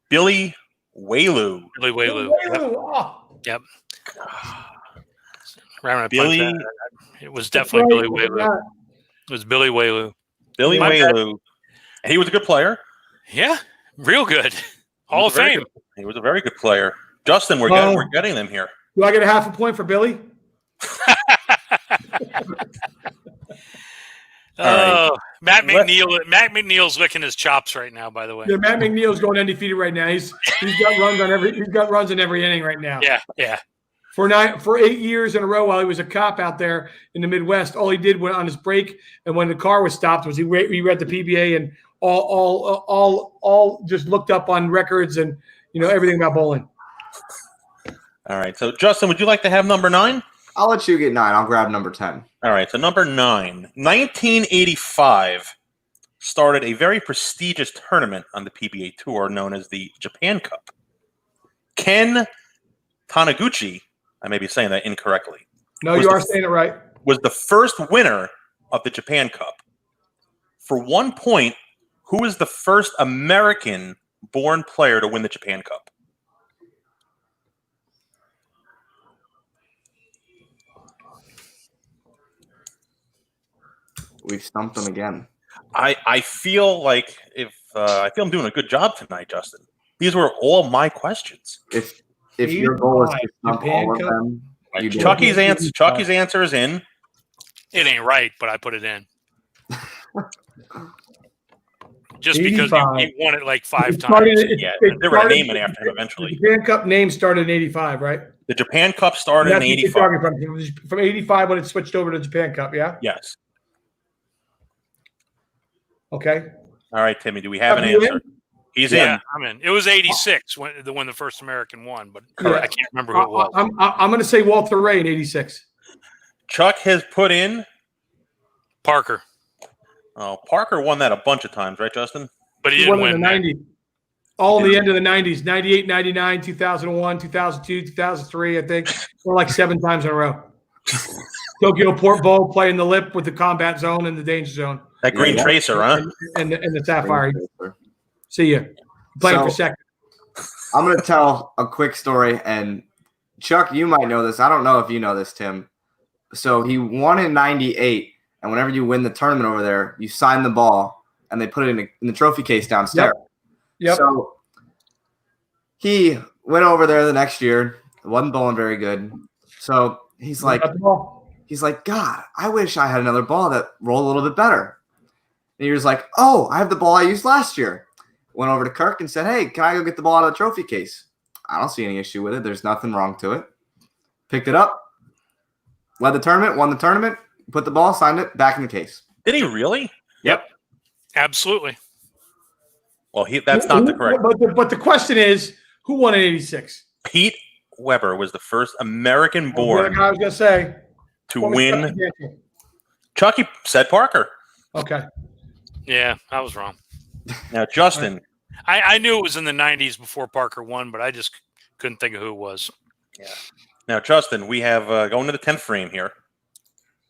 [SPEAKER 2] Billy Whaloo.
[SPEAKER 3] Billy Whaloo. Yep.
[SPEAKER 2] Billy.
[SPEAKER 3] It was definitely Billy Whaloo. It was Billy Whaloo.
[SPEAKER 2] Billy Whaloo. He was a good player.
[SPEAKER 3] Yeah, real good. Hall of Fame.
[SPEAKER 2] He was a very good player. Justin, we're getting them here.
[SPEAKER 4] Do I get a half a point for Billy?
[SPEAKER 2] Right.
[SPEAKER 3] Matt McNeil's licking his chops right now, by the way.
[SPEAKER 4] Yeah, Matt McNeil's going undefeated right now. He's got runs in every inning right now.
[SPEAKER 3] Yeah.
[SPEAKER 4] For 8 years in a row while he was a cop out there in the Midwest, all he did on his break and when the car was stopped was he read the PBA and all just looked up on records and everything about bowling.
[SPEAKER 2] All right. So Justin, would you like to have number 9?
[SPEAKER 1] I'll let you get 9. I'll grab number 10.
[SPEAKER 2] All right. So number 9, 1985 started a very prestigious tournament on the PBA tour known as the Japan Cup. Ken Taniguchi, I may be saying that incorrectly.
[SPEAKER 4] No, you are saying it right.
[SPEAKER 2] Was the first winner of the Japan Cup. For 1 point, who is the first American-born player to win the Japan Cup?
[SPEAKER 1] We've stumped them again.
[SPEAKER 2] I feel like I'm doing a good job tonight, Justin. These were all my questions.
[SPEAKER 1] If your goal is to
[SPEAKER 4] 85,
[SPEAKER 1] stump
[SPEAKER 4] Japan
[SPEAKER 1] all of
[SPEAKER 4] Cup.
[SPEAKER 1] them, you do it.
[SPEAKER 2] Chucky's answer is in.
[SPEAKER 3] It ain't right, but I put it in. Just because
[SPEAKER 4] 85.
[SPEAKER 3] he won it like 5
[SPEAKER 4] It started-
[SPEAKER 3] times.
[SPEAKER 4] it-
[SPEAKER 2] Yeah,
[SPEAKER 4] it
[SPEAKER 2] they were going to
[SPEAKER 4] started-
[SPEAKER 2] name it after him eventually.
[SPEAKER 4] The Japan Cup name started in 85, right?
[SPEAKER 2] The Japan Cup started in
[SPEAKER 4] That's what you're
[SPEAKER 2] 85.
[SPEAKER 4] talking from. It was from 85 when it switched over to Japan Cup, yeah?
[SPEAKER 2] Yes.
[SPEAKER 4] Okay.
[SPEAKER 2] All right, Timmy, do we have an
[SPEAKER 4] Are you
[SPEAKER 2] answer?
[SPEAKER 4] in?
[SPEAKER 2] He's
[SPEAKER 3] Yeah,
[SPEAKER 2] in.
[SPEAKER 3] I'm in. It was 86 when the first American won, but
[SPEAKER 4] Yeah.
[SPEAKER 3] I can't remember who it was.
[SPEAKER 4] I'm going to say Walter Ray in 86.
[SPEAKER 2] Chuck has put in.
[SPEAKER 3] Parker,
[SPEAKER 2] Oh, Parker won that a bunch of times, right, Justin?
[SPEAKER 3] but he
[SPEAKER 4] He
[SPEAKER 3] didn't
[SPEAKER 4] won in
[SPEAKER 3] win.
[SPEAKER 4] the
[SPEAKER 3] that.
[SPEAKER 4] 90s. All in the end of the 90s. 98, 99, 2001, 2002, 2003, I think. Or like 7 times in a row. Tokyo Port Bowl playing the lip with the combat zone and the danger zone.
[SPEAKER 2] That Green
[SPEAKER 1] Yeah.
[SPEAKER 2] Tracer, huh?
[SPEAKER 4] And the Sapphire. See you. Playing for
[SPEAKER 1] So-
[SPEAKER 4] second.
[SPEAKER 1] I'm going to tell a quick story, and Chuck, you might know this. I don't know if you know this, Tim. So he won in 98, and whenever you win the tournament over there, you sign the ball, and they put it in the trophy case downstairs.
[SPEAKER 4] Yep.
[SPEAKER 1] So he went over there the next year, wasn't bowling very good. So he's like,
[SPEAKER 4] Got the ball.
[SPEAKER 1] God, I wish I had another ball that rolled a little bit better. And he was like, oh, I have the ball I used last year. Went over to Kirk and said, hey, can I go get the ball out of the trophy case? I don't see any issue with it. There's nothing wrong to it. Picked it up, led the tournament, won the tournament, put the ball, signed it, back in the case.
[SPEAKER 2] Did he really?
[SPEAKER 3] Absolutely.
[SPEAKER 2] Well, that's not the correct.
[SPEAKER 4] But the question is, who won in 86?
[SPEAKER 2] Pete Weber was the first
[SPEAKER 4] I
[SPEAKER 2] American-born
[SPEAKER 4] was going to say.
[SPEAKER 2] to
[SPEAKER 4] What was
[SPEAKER 2] win.
[SPEAKER 4] Chuck's answer?
[SPEAKER 2] Chucky said Parker.
[SPEAKER 4] Okay.
[SPEAKER 3] Yeah, I was wrong.
[SPEAKER 2] Now, Justin,
[SPEAKER 3] I knew it was in the 90s before Parker won, but I just couldn't think of who it was.
[SPEAKER 2] we have going to the 10th frame here.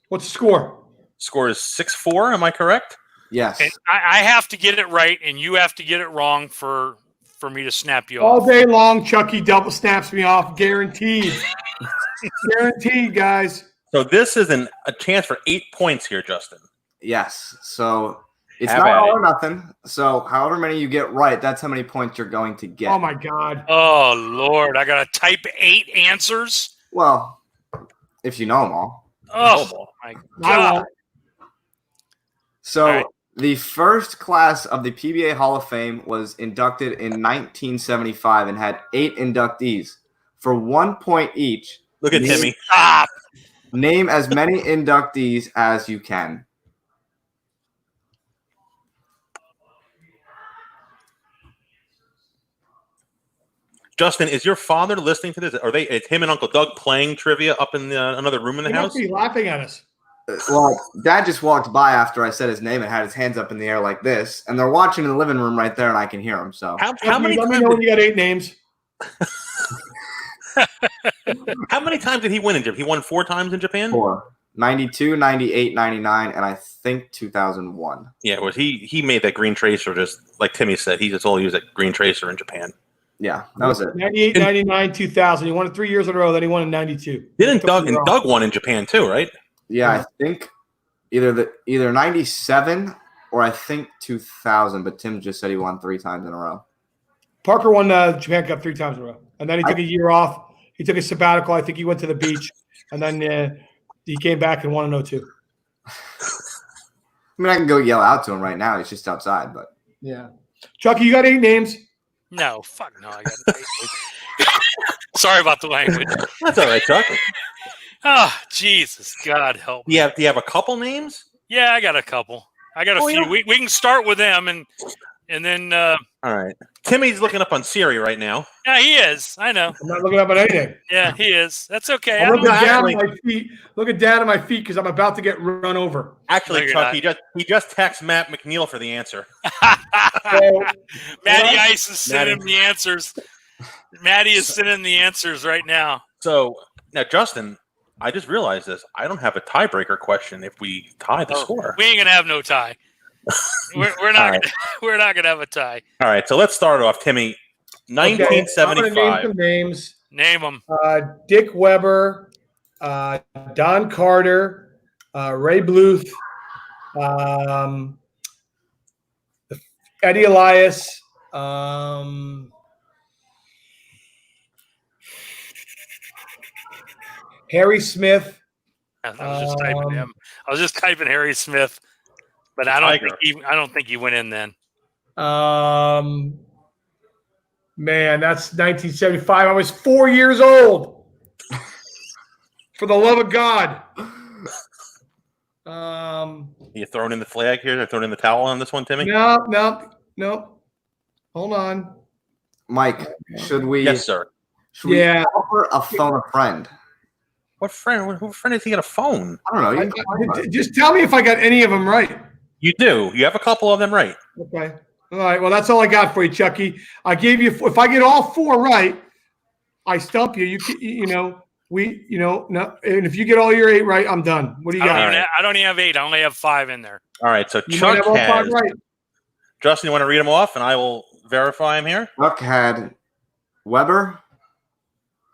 [SPEAKER 4] What's the score?
[SPEAKER 2] Score is 6-4. Am I correct?
[SPEAKER 1] Yes.
[SPEAKER 3] And I have to get it right, and you have to get it wrong for me to snap you
[SPEAKER 4] All
[SPEAKER 3] off.
[SPEAKER 4] day long, Chucky double snaps me off. Guaranteed. Guaranteed, guys.
[SPEAKER 2] So this is a chance for 8 points here, Justin.
[SPEAKER 1] Yes. So it's
[SPEAKER 2] Have
[SPEAKER 1] not
[SPEAKER 2] at
[SPEAKER 1] all
[SPEAKER 2] it.
[SPEAKER 1] or nothing. So however many you get right, that's how many points you're going to get.
[SPEAKER 4] Oh, my God.
[SPEAKER 3] Oh, Lord. I got to type 8 answers?
[SPEAKER 1] Well, if you know them all.
[SPEAKER 3] Oh, my
[SPEAKER 4] I
[SPEAKER 3] God.
[SPEAKER 4] won't.
[SPEAKER 1] So
[SPEAKER 3] All right.
[SPEAKER 1] the first class of the PBA Hall of Fame was inducted in 1975 and had 8 inductees. For 1 point each,
[SPEAKER 2] Look at Timmy.
[SPEAKER 3] Stop.
[SPEAKER 1] name as many inductees as you can.
[SPEAKER 2] Justin, is your father listening to this? Is him and Uncle Doug playing trivia up in another room in the
[SPEAKER 4] He
[SPEAKER 2] house?
[SPEAKER 4] must be laughing at us.
[SPEAKER 1] Well, Dad just walked by after I said his name and had his hands up in the air like this, and they're watching in the living room right there, and I can hear them. So
[SPEAKER 2] How
[SPEAKER 4] Chucky,
[SPEAKER 2] many
[SPEAKER 4] let me
[SPEAKER 2] times?
[SPEAKER 4] know when you got 8 names.
[SPEAKER 2] How many times did he win in Japan? He won 4 times in Japan.
[SPEAKER 1] 4, 92, 98, 99, and I think 2001.
[SPEAKER 2] Yeah, it was he made that Green Tracer just like Timmy said. He just all used that Green Tracer in Japan.
[SPEAKER 1] Yeah, that was it.
[SPEAKER 4] 98, 99, 2000. He won it 3 years in a row. Then he won in 92.
[SPEAKER 2] Didn't
[SPEAKER 4] Took
[SPEAKER 2] Doug
[SPEAKER 4] me
[SPEAKER 2] and
[SPEAKER 4] wrong.
[SPEAKER 2] Doug won in Japan too, right?
[SPEAKER 1] Yeah, I think either 97 or I think 2000. But Tim just said he won 3 times in a row.
[SPEAKER 4] Parker won the Japan Cup 3 times in a row. And then he took a year off. He took a sabbatical. I think he went to the beach. And then he came back and won in 02.
[SPEAKER 1] I mean, I can go yell out to him right now. He's just outside, but
[SPEAKER 4] Yeah. Chucky, you got 8 names?
[SPEAKER 3] No, fuck no. I got Sorry about the language.
[SPEAKER 2] That's all right, Chuck.
[SPEAKER 3] Oh, Jesus. God help me.
[SPEAKER 2] Do you have a couple names?
[SPEAKER 3] Yeah, I got a couple. I got a few.
[SPEAKER 2] Yeah.
[SPEAKER 3] We can start with them and then
[SPEAKER 2] All right. Timmy's looking up on Siri right now.
[SPEAKER 3] yeah, he is. I know.
[SPEAKER 4] I'm not looking up at anything.
[SPEAKER 3] Yeah, he is. That's okay.
[SPEAKER 4] I'm looking
[SPEAKER 2] No,
[SPEAKER 4] down
[SPEAKER 2] actually-
[SPEAKER 4] at my feet. Looking down at my feet because I'm about to get run over.
[SPEAKER 2] Actually,
[SPEAKER 3] No, you're
[SPEAKER 2] Chuck,
[SPEAKER 3] not.
[SPEAKER 2] he just texted Matt McNeil for the answer.
[SPEAKER 4] So,
[SPEAKER 3] Matty Ice is
[SPEAKER 2] Matty.
[SPEAKER 3] sending the answers. Matty is sending the answers right now.
[SPEAKER 2] So now, Justin, I just realized this. I don't have a tiebreaker question if we tie the score.
[SPEAKER 3] We ain't gonna have no tie. We're
[SPEAKER 2] All
[SPEAKER 3] not.
[SPEAKER 2] right.
[SPEAKER 3] We're not gonna have a tie.
[SPEAKER 2] All right, so let's start off, Timmy.
[SPEAKER 4] okay, I'm gonna name
[SPEAKER 2] 1975.
[SPEAKER 4] some names.
[SPEAKER 3] Name them.
[SPEAKER 4] Dick Weber, Don Carter, Ray Bluth, Eddie Elias, Harry Smith.
[SPEAKER 3] I was just typing him. I was just typing Harry Smith, but I don't think he went in then.
[SPEAKER 4] Man, that's 1975. I was 4 years old. For the love of God.
[SPEAKER 2] You throwing in the flag here? They're throwing in the towel on this one, Timmy?
[SPEAKER 4] No. Hold on.
[SPEAKER 1] Mike, should we?
[SPEAKER 2] Yes, sir.
[SPEAKER 1] Should we offer a phone a friend?
[SPEAKER 2] What friend? Who friend is he got a phone?
[SPEAKER 1] I don't know.
[SPEAKER 4] Just tell me if I got any of them right.
[SPEAKER 2] You do. You have a couple of them right.
[SPEAKER 4] Okay. All right. Well, that's all I got for you, Chucky. I gave you. If I get all 4 right, I stump you. No. And if you get all your 8 right, I'm done. What do you got?
[SPEAKER 3] I don't even have 8. I only have 5 in there.
[SPEAKER 2] All right. So
[SPEAKER 4] You
[SPEAKER 2] Chuck
[SPEAKER 4] might have all 5
[SPEAKER 2] has.
[SPEAKER 4] right.
[SPEAKER 2] Justin, you want to read them off, and I will verify them here.
[SPEAKER 1] Chuck had Weber,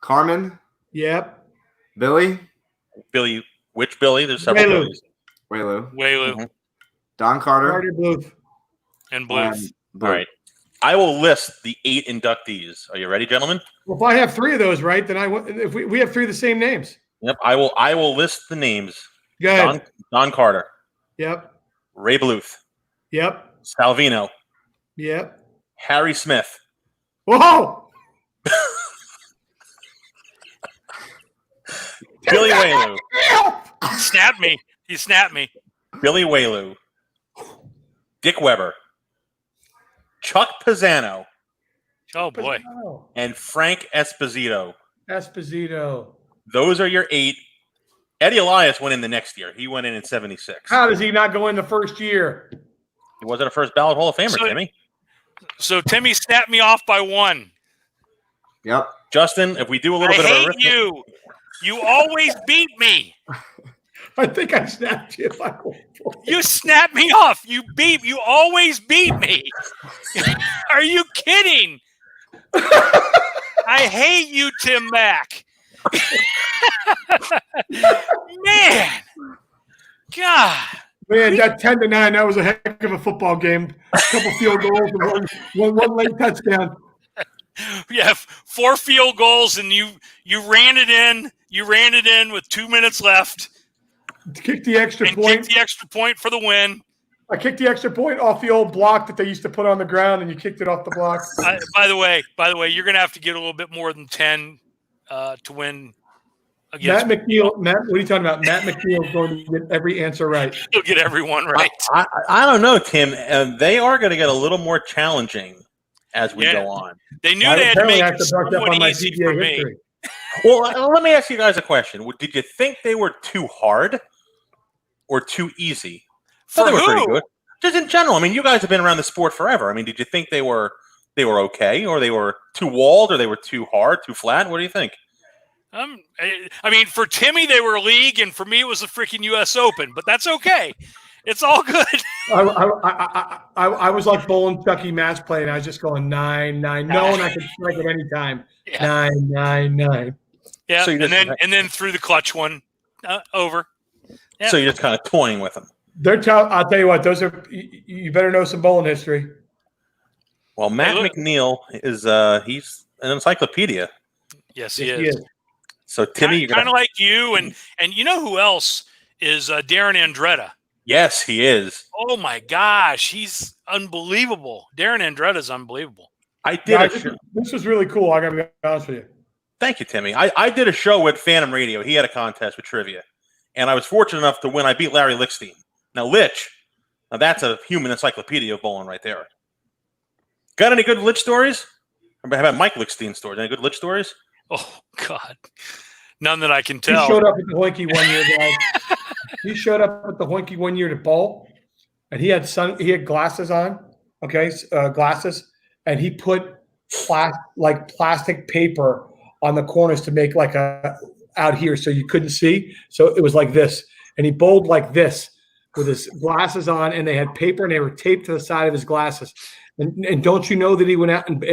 [SPEAKER 1] Carmen,
[SPEAKER 4] Yep.
[SPEAKER 1] Billy,
[SPEAKER 2] Which Billy? There's several
[SPEAKER 4] Waylou.
[SPEAKER 2] Billies.
[SPEAKER 1] Waylou,
[SPEAKER 2] Mhm.
[SPEAKER 1] Don Carter,
[SPEAKER 4] Carter Bluth.
[SPEAKER 3] And Bluth.
[SPEAKER 2] All right. I will list the 8 inductees. Are you ready, gentlemen?
[SPEAKER 4] Well, if I have 3 of those right, then if we have 3 of the same names.
[SPEAKER 2] Yep. I will list the names.
[SPEAKER 4] Go ahead.
[SPEAKER 2] Don Carter,
[SPEAKER 4] Yep.
[SPEAKER 2] Ray Bluth,
[SPEAKER 4] Yep.
[SPEAKER 2] Salvino,
[SPEAKER 4] Yep.
[SPEAKER 2] Harry Smith,
[SPEAKER 4] Whoa!
[SPEAKER 2] Billy Waylou,
[SPEAKER 3] Snapped me. He snapped me.
[SPEAKER 2] Billy Waylou, Dick Weber, Chuck Pisano,
[SPEAKER 3] Oh boy.
[SPEAKER 2] and Frank Esposito.
[SPEAKER 4] Esposito.
[SPEAKER 2] Those are your 8. Eddie Elias went in the next year. He went in 76.
[SPEAKER 4] How does he not go in the first year?
[SPEAKER 2] He wasn't a first ballot Hall of Famer, Timmy.
[SPEAKER 3] So Timmy snapped me off by 1.
[SPEAKER 1] Yep.
[SPEAKER 2] Justin, if we do a little
[SPEAKER 3] I
[SPEAKER 2] bit of
[SPEAKER 3] hate
[SPEAKER 2] arithmetic,
[SPEAKER 3] you. You always beat me.
[SPEAKER 4] I think I snapped you.
[SPEAKER 3] You snapped me off. You always beat me. Are you kidding? I hate you, Tim Mack. Man. God.
[SPEAKER 4] Man, that 10-9, that was a heck of a football game. A couple field goals and one late touchdown.
[SPEAKER 3] Yeah, 4 field goals, and you ran it in. You ran it in with 2 minutes left.
[SPEAKER 4] Kicked the extra
[SPEAKER 3] And
[SPEAKER 4] point.
[SPEAKER 3] kicked the extra point for the win.
[SPEAKER 4] I kicked the extra point off the old block that they used to put on the ground, and you kicked it off the block.
[SPEAKER 3] By the way, you're going to have to get a little bit more than 10 to win against
[SPEAKER 4] Matt McNeil. Matt, what are you talking about? Matt McNeil is going to get every answer right.
[SPEAKER 3] He'll get everyone right.
[SPEAKER 2] I don't know, Tim. They are going to get a little more challenging as we go on.
[SPEAKER 3] They knew they had to make
[SPEAKER 4] have
[SPEAKER 3] it
[SPEAKER 4] to brush up
[SPEAKER 3] somewhat
[SPEAKER 4] on my
[SPEAKER 3] easy
[SPEAKER 4] PGA
[SPEAKER 3] for me.
[SPEAKER 4] history.
[SPEAKER 2] Well, let me ask you guys a question. Did you think they were too hard or too easy?
[SPEAKER 3] For
[SPEAKER 2] they were
[SPEAKER 3] who?
[SPEAKER 2] pretty good. Just in general. I mean, you guys have been around the sport forever. I mean, did you think they were okay, or they were too walled, or they were too hard, too flat? What do you think?
[SPEAKER 3] I mean, for Timmy, they were a league, and for me, it was the freaking U.S. Open. But that's okay. It's all good.
[SPEAKER 4] I was like Bohn, Chucky match play, and I was just going 9-9. No, and I could strike at any time. 9-9-9.
[SPEAKER 3] Yeah,
[SPEAKER 2] So
[SPEAKER 3] and then through the clutch one over. Yeah.
[SPEAKER 2] So you're just kind of toying with them.
[SPEAKER 4] I'll tell you what; those are you better know some bowling history.
[SPEAKER 2] Well, Matt McNeil is he's an encyclopedia.
[SPEAKER 3] Yes, he is.
[SPEAKER 2] So Timmy, you're
[SPEAKER 3] kind of like you, and you know who else is Darren Andretta?
[SPEAKER 2] Yes, he is.
[SPEAKER 3] Oh my gosh, he's unbelievable. Darren Andretta's unbelievable.
[SPEAKER 4] This was really cool. I got to be honest with you.
[SPEAKER 2] Thank you, Timmy. I did a show with Phantom Radio. He had a contest with trivia, and I was fortunate enough to win. I beat Larry Lichstein. Now, that's a human encyclopedia of bowling right there. Got any good Lich stories? How about Mike Lichstein stories? Any good Lich stories?
[SPEAKER 3] Oh, God. None that I can tell.
[SPEAKER 4] He showed up at the Hoinky one year, guys. He showed up at the Hoinky one year to bowl, and he had glasses on, glasses, and he put plastic paper on the corners to make like a out here so you couldn't see. So it was like this, and he bowled like this with his glasses on, and they had paper, and they were taped to the side of his glasses. And don't you know that he went out and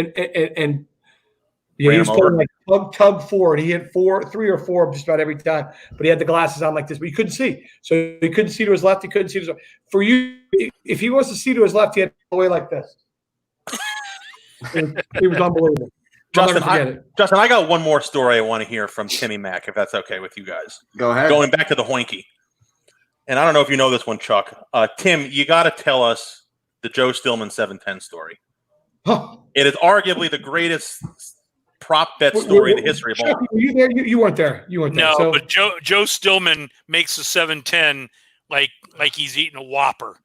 [SPEAKER 4] he was playing like tug forward. He hit 3 or 4 just about every time, but he had the glasses on like this, but he couldn't see. So he couldn't see to his left. He couldn't see to his right. For you, if he wants to see to his left, he had to go away like this. He was unbelievable.
[SPEAKER 2] Justin,
[SPEAKER 4] forget it.
[SPEAKER 2] Justin, I got one more story I want to hear from Timmy Mack, if that's okay with you guys.
[SPEAKER 1] Go ahead.
[SPEAKER 2] Going back to the Hoinky. And I don't know if you know this one, Chuck. Tim, you got to tell us the Joe Stillman 710 story.
[SPEAKER 4] Huh.
[SPEAKER 2] It is arguably the greatest prop bet story in the history of all.
[SPEAKER 4] Chuck, were you there? You weren't there. You weren't there.
[SPEAKER 3] No,
[SPEAKER 4] So,
[SPEAKER 3] but Joe Stillman makes the 710 like he's eating a Whopper.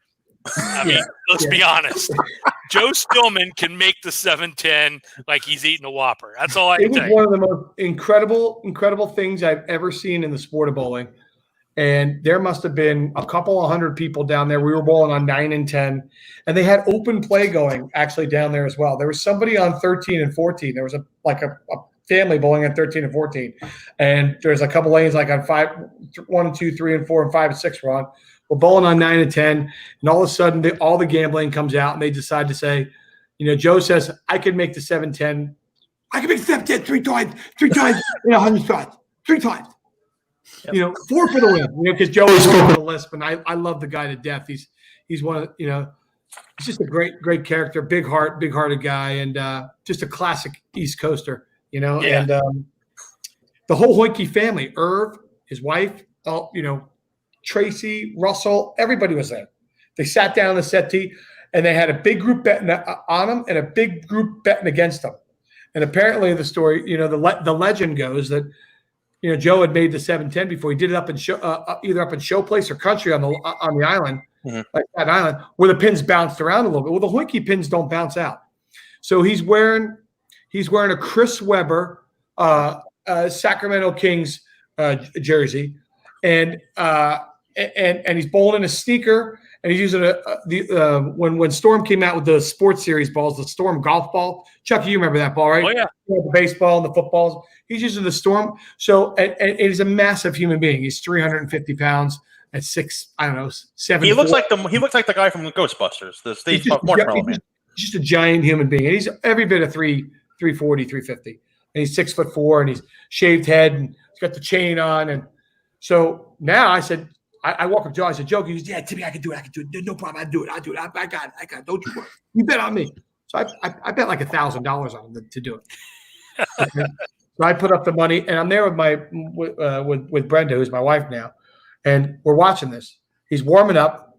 [SPEAKER 3] I mean, let's be honest. Joe Stillman can make the 710 like he's eating a Whopper. That's all I
[SPEAKER 4] it
[SPEAKER 3] can
[SPEAKER 4] was
[SPEAKER 3] tell you.
[SPEAKER 4] one of the most incredible things I've ever seen in the sport of bowling. And there must have been a couple of hundred people down there. We were bowling on 9 and 10, and they had open play going actually down there as well. There was somebody on 13 and 14. There was a family bowling on 13 and 14, and there's a couple lanes like on 1 and 2, 3 and 4, and 5 and 6 were on. We're bowling on 9 and 10, and all of a sudden all the gambling comes out, and they decide to say, Joe says, I can make the 710. I can make the 710 three times in 100 shots, 3 times.
[SPEAKER 2] Yep.
[SPEAKER 4] 4 for the win. Because Joe is 4 for the list, but I love the guy to death. He's one of he's just a great character, big-hearted guy, and just a classic East Coaster.
[SPEAKER 3] Yeah.
[SPEAKER 4] And the whole Hoinky family, Irv, his wife, Tracy, Russell, everybody was there. They sat down on the settee, and they had a big group betting on them and a big group betting against them. And apparently, the story, the legend goes that. Joe had made the 710 before. He did it up in either up in Showplace or Country on the island, like that island, where the pins bounced around a little bit. Well, the Hoinky pins don't bounce out, so he's wearing a Chris Webber Sacramento Kings jersey, and he's bowling in a sneaker, and he's using when Storm came out with the Sports Series balls, the Storm golf ball. Chuck, you remember that ball, right?
[SPEAKER 3] Oh yeah,
[SPEAKER 4] the baseball and the footballs. He's using the Storm. So, and he's a massive human being. He's 350 pounds at 6. I don't know, 7.
[SPEAKER 2] He looks like the guy from the Ghostbusters, the stage marshmallow man.
[SPEAKER 4] He's just a giant human being, and he's every bit of 340, 350. And he's 6'4", and he's shaved head, and he's got the chain on. And so now I said, I walk up to Joe. I said, Joe, he goes, yeah, Timmy, I can do it. No problem. I do it. I got it. Don't you worry. You bet on me. So I bet like $1,000 on him to do it. Okay. So I put up the money, and I'm there with Brenda, who's my wife now, and we're watching this. He's warming up,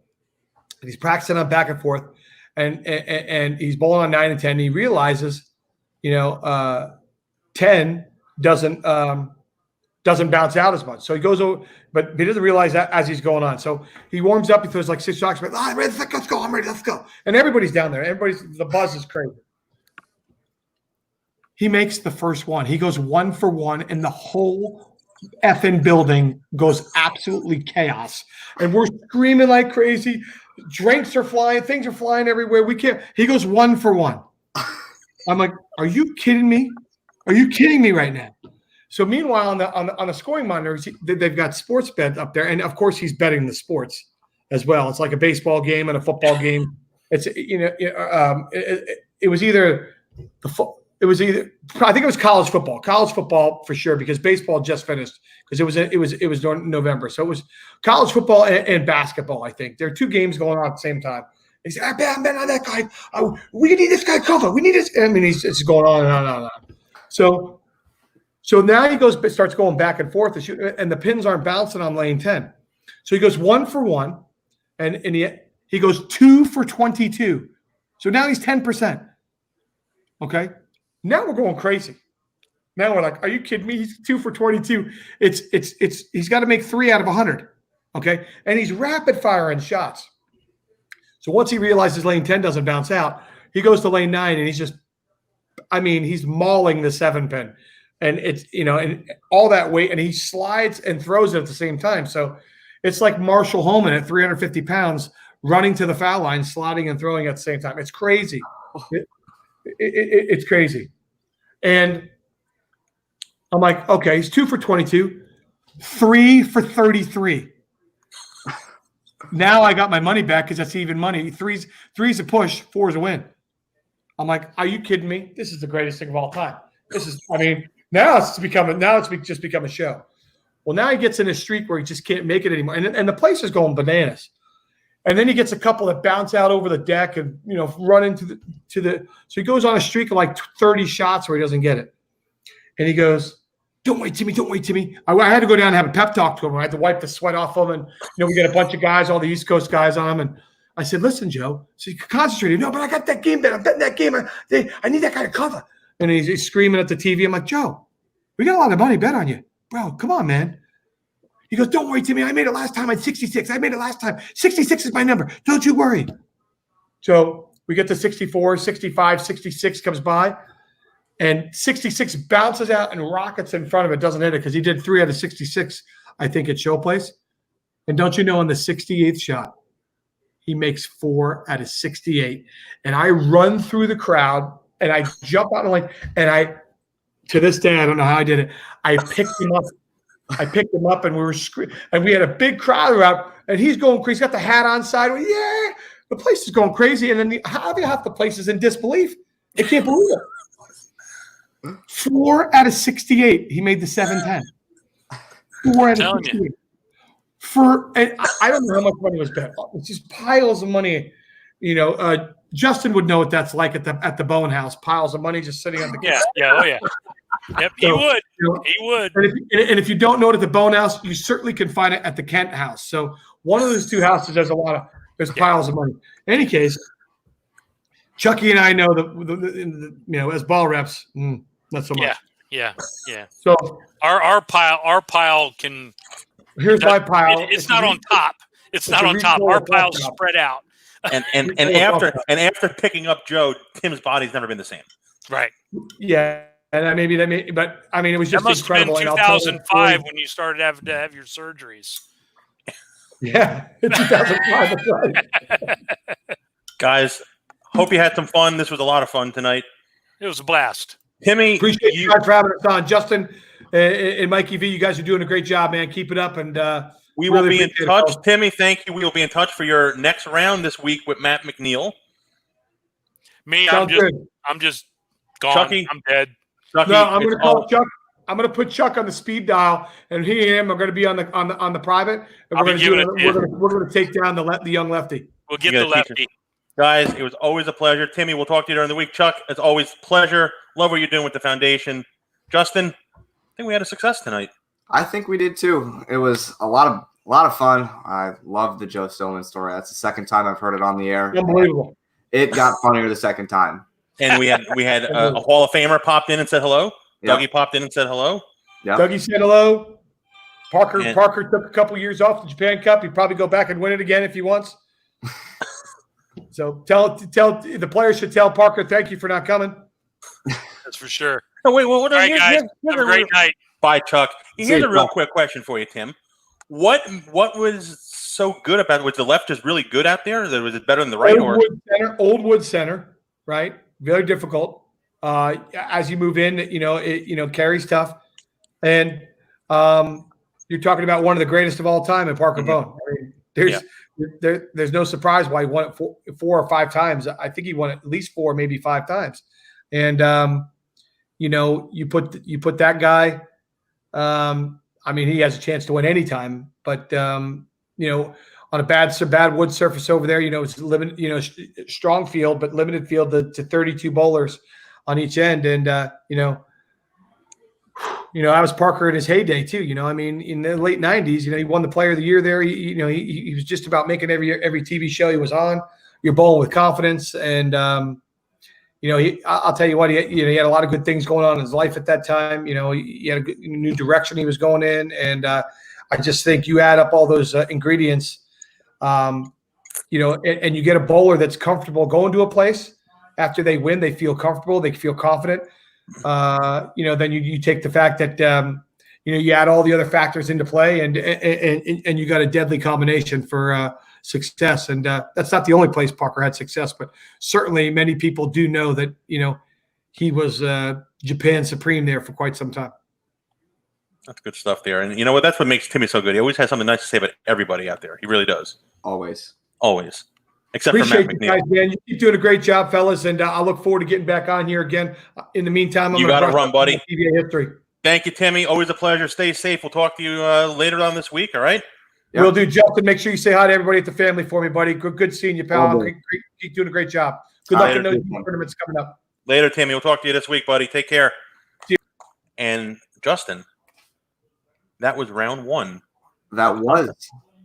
[SPEAKER 4] and he's practicing on back and forth, and he's bowling on 9 and 10. And he realizes, 10 doesn't bounce out as much. So he goes over, but he doesn't realize that as he's going on. So he warms up. He throws like 6 shots. But let's go. I'm ready. Let's go. And everybody's down there. The buzz is crazy. He makes the first one. He goes 1 for 1, and the whole effing building goes absolutely chaos. And we're screaming like crazy. Drinks are flying. Things are flying everywhere. We can't. He goes 1 for 1. I'm like, are you kidding me? Are you kidding me right now? So meanwhile, on the scoring monitors, they've got sports bet up there, and of course he's betting the sports as well. It's like a baseball game and a football game. It's it was either I think it was college football for sure, because baseball just finished, because it was during November, so it was college football and basketball. I think there are 2 games going on at the same time. He said, "I'm betting on that guy. We need this guy cover. We need this." I mean, it's going on and on and on. So now he starts going back and forth to shoot, and the pins aren't bouncing on lane 10. So he goes 1 for 1, and he goes 2 for 22. So now he's 10%. Okay. Now we're going crazy. Now we're like, are you kidding me? He's 2 for 22. He's got to make 3 out of 100. Okay. And he's rapid firing shots. So once he realizes lane 10 doesn't bounce out, he goes to lane 9, and he's mauling the 7-pin. And it's, and all that weight, and he slides and throws it at the same time. So it's like Marshall Holman at 350 pounds running to the foul line, sliding and throwing at the same time. It's crazy. It's crazy. And I'm like, okay, he's 2 for 22, 3 for 33. Now I got my money back, because that's even money. Three's a push, 4's a win. I'm like, are you kidding me? This is the greatest thing of all time. Now it's just become a show. Well, now he gets in a streak where he just can't make it anymore. And the place is going bananas. And then he gets a couple that bounce out over the deck and, run into the so he goes on a streak of like 30 shots where he doesn't get it. And he goes, don't wait, Timmy, don't wait, Timmy. I had to go down and have a pep talk to him. I had to wipe the sweat off him. And, we got a bunch of guys, all the East Coast guys on him. And I said, listen, Joe, so you concentrate. No, but I got that game bet. I'm betting that game. I need that guy to cover. And he's screaming at the TV. I'm like, Joe, we got a lot of money bet on you. Bro, come on, man. He goes, don't worry, Timmy. I made it last time. I had 66. I made it last time. 66 is my number. Don't you worry. So we get to 64, 65, 66 comes by. And 66 bounces out and rockets in front of it. Doesn't hit it because he did 3 out of 66, I think, at Showplace. And don't you know, on the 68th shot, he makes 4 out of 68. And I run through the crowd and I jump out and to this day, I don't know how I did it. I picked him up. And we were and we had a big crowd around, and he's going crazy. He's got the hat on sideways. Yeah, the place is going crazy. And then half the place is in disbelief. They can't believe it. 4 out of 68. He made the 7-10. 4 out of 68. And I don't know how much money was bet. It's just piles of money. Justin would know what that's like at the Bohn house. Piles of money just sitting on the
[SPEAKER 3] oh yeah. Yep, he would. He would.
[SPEAKER 4] And if you don't know it at the Bohn house, you certainly can find it at the Kent house. So one of those two houses, there's piles of money. In any case, Chucky and I know as ball reps, not so much.
[SPEAKER 3] Yeah.
[SPEAKER 4] So
[SPEAKER 3] our pile can.
[SPEAKER 4] Here's my pile.
[SPEAKER 3] It's not on top. It's not on top. Our pile's spread out.
[SPEAKER 2] And after picking up Joe, Tim's body's never been the same.
[SPEAKER 3] Right.
[SPEAKER 4] Yeah. And it was just
[SPEAKER 3] that must
[SPEAKER 4] incredible.
[SPEAKER 3] Have been 2005 when you started having to have your surgeries.
[SPEAKER 4] Yeah, 2005. That's right.
[SPEAKER 2] Guys, hope you had some fun. This was a lot of fun tonight.
[SPEAKER 3] It was a blast.
[SPEAKER 4] Timmy, appreciate you guys for having us on. Justin and Mikey V, you guys are doing a great job, man. Keep it up, and
[SPEAKER 2] we will be in touch. Timmy, thank you. We will be in touch for your next round this week with Matt McNeil.
[SPEAKER 3] I'm just gone.
[SPEAKER 2] Chucky,
[SPEAKER 3] I'm dead.
[SPEAKER 4] Chucky, no, I'm going to call Chuck. I'm going to put Chuck on the speed dial, and he and him are going to be on the private. And we're going to take down the young lefty.
[SPEAKER 3] We'll get the lefty.
[SPEAKER 2] Guys, it was always a pleasure. Timmy, we'll talk to you during the week. Chuck, it's always a pleasure. Love what you're doing with the foundation. Justin, I think we had a success tonight.
[SPEAKER 1] I think we did too. It was a lot of fun. I love the Joe Stillman story. That's the second time I've heard it on the air.
[SPEAKER 4] Unbelievable.
[SPEAKER 1] It got funnier the second time.
[SPEAKER 2] And we had a Hall of Famer popped in and said hello. Yep. Dougie popped in and said hello.
[SPEAKER 1] Yep.
[SPEAKER 4] Dougie said hello. Parker took a couple years off the Japan Cup. He'd probably go back and win it again if he wants. So tell the players should tell Parker thank you for not coming.
[SPEAKER 3] That's for sure.
[SPEAKER 2] Oh wait, what
[SPEAKER 3] all right, guys? Have a great night.
[SPEAKER 2] Bye, Chuck. Here's a real quick question for you, Tim. What was so good about it? Was the left just really good out there? Was it better than the right?
[SPEAKER 4] Old Wood Center, right? Very difficult. As you move in, carries tough, and you're talking about one of the greatest of all time in Parker Bohn. I mean, there's no surprise why he won it four or five times. I think he won it at least 4, maybe 5 times. And you put that guy. I mean, he has a chance to win any time, but on a bad wood surface over there, it's limited, strong field, but limited field to 32 bowlers on each end. And, I was Parker in his heyday too. I mean, in the late 90s, he won the Player of the Year there. He was just about making every TV show he was on. You're bowling with confidence, and I'll tell you what, he had a lot of good things going on in his life at that time. He had a new direction he was going in, and I just think you add up all those ingredients, and you get a bowler that's comfortable going to a place after they win. They feel comfortable. They feel confident. Then you take the fact that you add all the other factors into play, and you got a deadly combination for success. And that's not the only place Parker had success, but certainly many people do know that he was Japan supreme there for quite some time.
[SPEAKER 2] That's good stuff there. And you know what? That's what makes Timmy so good. He always has something nice to say about everybody out there. He really does.
[SPEAKER 1] Always.
[SPEAKER 2] Except
[SPEAKER 4] Appreciate
[SPEAKER 2] for Matt McNeil.
[SPEAKER 4] You guys, man. You keep doing a great job, fellas, and I look forward to getting back on here again. In the meantime,
[SPEAKER 2] you got to run, buddy.
[SPEAKER 4] TVA history.
[SPEAKER 2] Thank you, Timmy. Always a pleasure. Stay safe. We'll talk to you later on this week. All right.
[SPEAKER 1] Yep.
[SPEAKER 4] Will do, Justin. Make sure you say hi to everybody at the family for me, buddy. Good seeing you, pal.
[SPEAKER 1] Will do.
[SPEAKER 4] Keep doing a great job. Good luck in those
[SPEAKER 1] Later.
[SPEAKER 4] tournaments coming up.
[SPEAKER 2] Later, Timmy. We'll talk to you this week, buddy. Take care.
[SPEAKER 4] See you.
[SPEAKER 2] And Justin, that was round 1.
[SPEAKER 1] That was.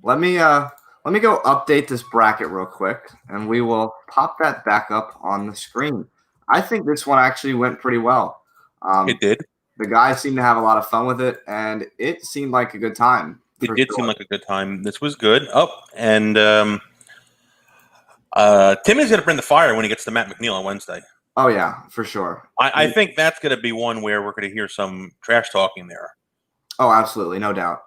[SPEAKER 1] Let me go update this bracket real quick, and we will pop that back up on the screen. I think this one actually went pretty well.
[SPEAKER 2] It did.
[SPEAKER 1] The guys seemed to have a lot of fun with it, and it seemed like a good time.
[SPEAKER 2] It did seem like a good time. This was good. Oh, and Timmy's going to bring the fire when he gets to Matt McNeil on Wednesday.
[SPEAKER 1] Oh, yeah, for sure.
[SPEAKER 2] I think that's going to be one where we're going to hear some trash talking there.
[SPEAKER 1] Oh, absolutely. No doubt.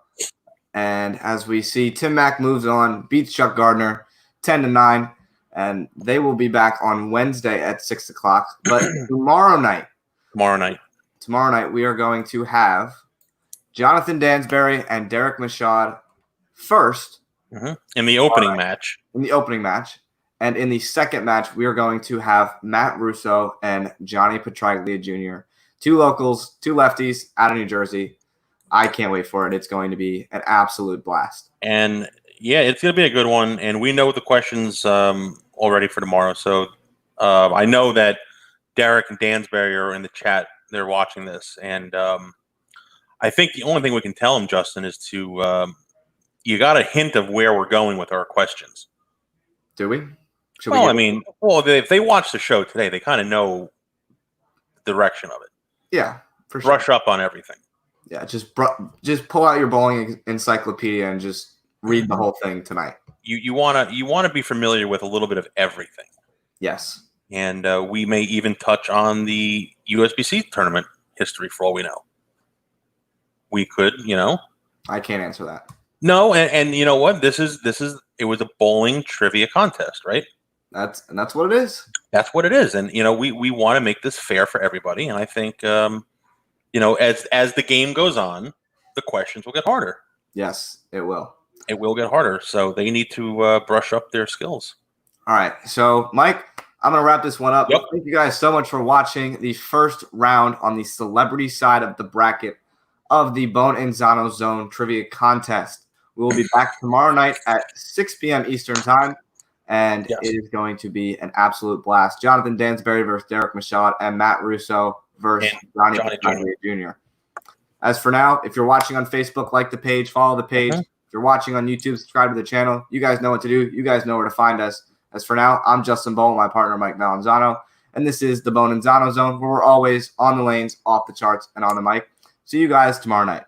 [SPEAKER 1] And as we see, Tim Mack moves on, beats Chuck Gardner 10-9, and they will be back on Wednesday at 6 o'clock. But tomorrow night, we are going to have Jonathan Dansbury and Derek Machad first.
[SPEAKER 2] In the opening match.
[SPEAKER 1] In the opening match. And in the second match, we are going to have Matt Russo and Johnny Petraglia Jr., 2 locals, 2 lefties out of New Jersey. I can't wait for it. It's going to be an absolute blast.
[SPEAKER 2] And, yeah, it's going to be a good one. And we know the questions already for tomorrow. So I know that Derek and Dansbury are in the chat. They're watching this. And I think the only thing we can tell them, Justin, is to you got a hint of where we're going with our questions.
[SPEAKER 1] Do we?
[SPEAKER 2] If they watch the show today, they kind of know the direction of it.
[SPEAKER 1] Yeah, for sure.
[SPEAKER 2] Brush up on everything.
[SPEAKER 1] Yeah, just pull out your bowling encyclopedia and just read the whole thing tonight.
[SPEAKER 2] You wanna be familiar with a little bit of everything.
[SPEAKER 1] Yes.
[SPEAKER 2] And we may even touch on the USBC tournament history for all we know. We could,
[SPEAKER 1] I can't answer that.
[SPEAKER 2] No, and you know what? This is it was a bowling trivia contest, right?
[SPEAKER 1] That's what it is.
[SPEAKER 2] That's what it is. And we want to make this fair for everybody. And I think as the game goes on, the questions will get harder.
[SPEAKER 1] Yes, it will.
[SPEAKER 2] It will get harder. So they need to brush up their skills.
[SPEAKER 1] All right. So, Mike, I'm going to wrap this one up.
[SPEAKER 2] Yep.
[SPEAKER 1] Thank you guys so much for watching the first round on the celebrity side of the bracket of the Bohn and Zano Zone Trivia Contest. We will be back tomorrow night at 6 p.m. Eastern Time, and It is going to be an absolute blast. Jonathan Dansbury versus Derek Machad and Matt Russo versus Johnny Jr. As for now, if you're watching on Facebook, like the page, follow the page. If you're watching on YouTube, subscribe to the channel. You guys know what to do. You guys know where to find us. As for now, I'm Justin Bohn, my partner Mike Malanzano, and this is the Bohn and Zano Zone, where we're always on the lanes, off the charts, and on the mic. See you guys tomorrow night.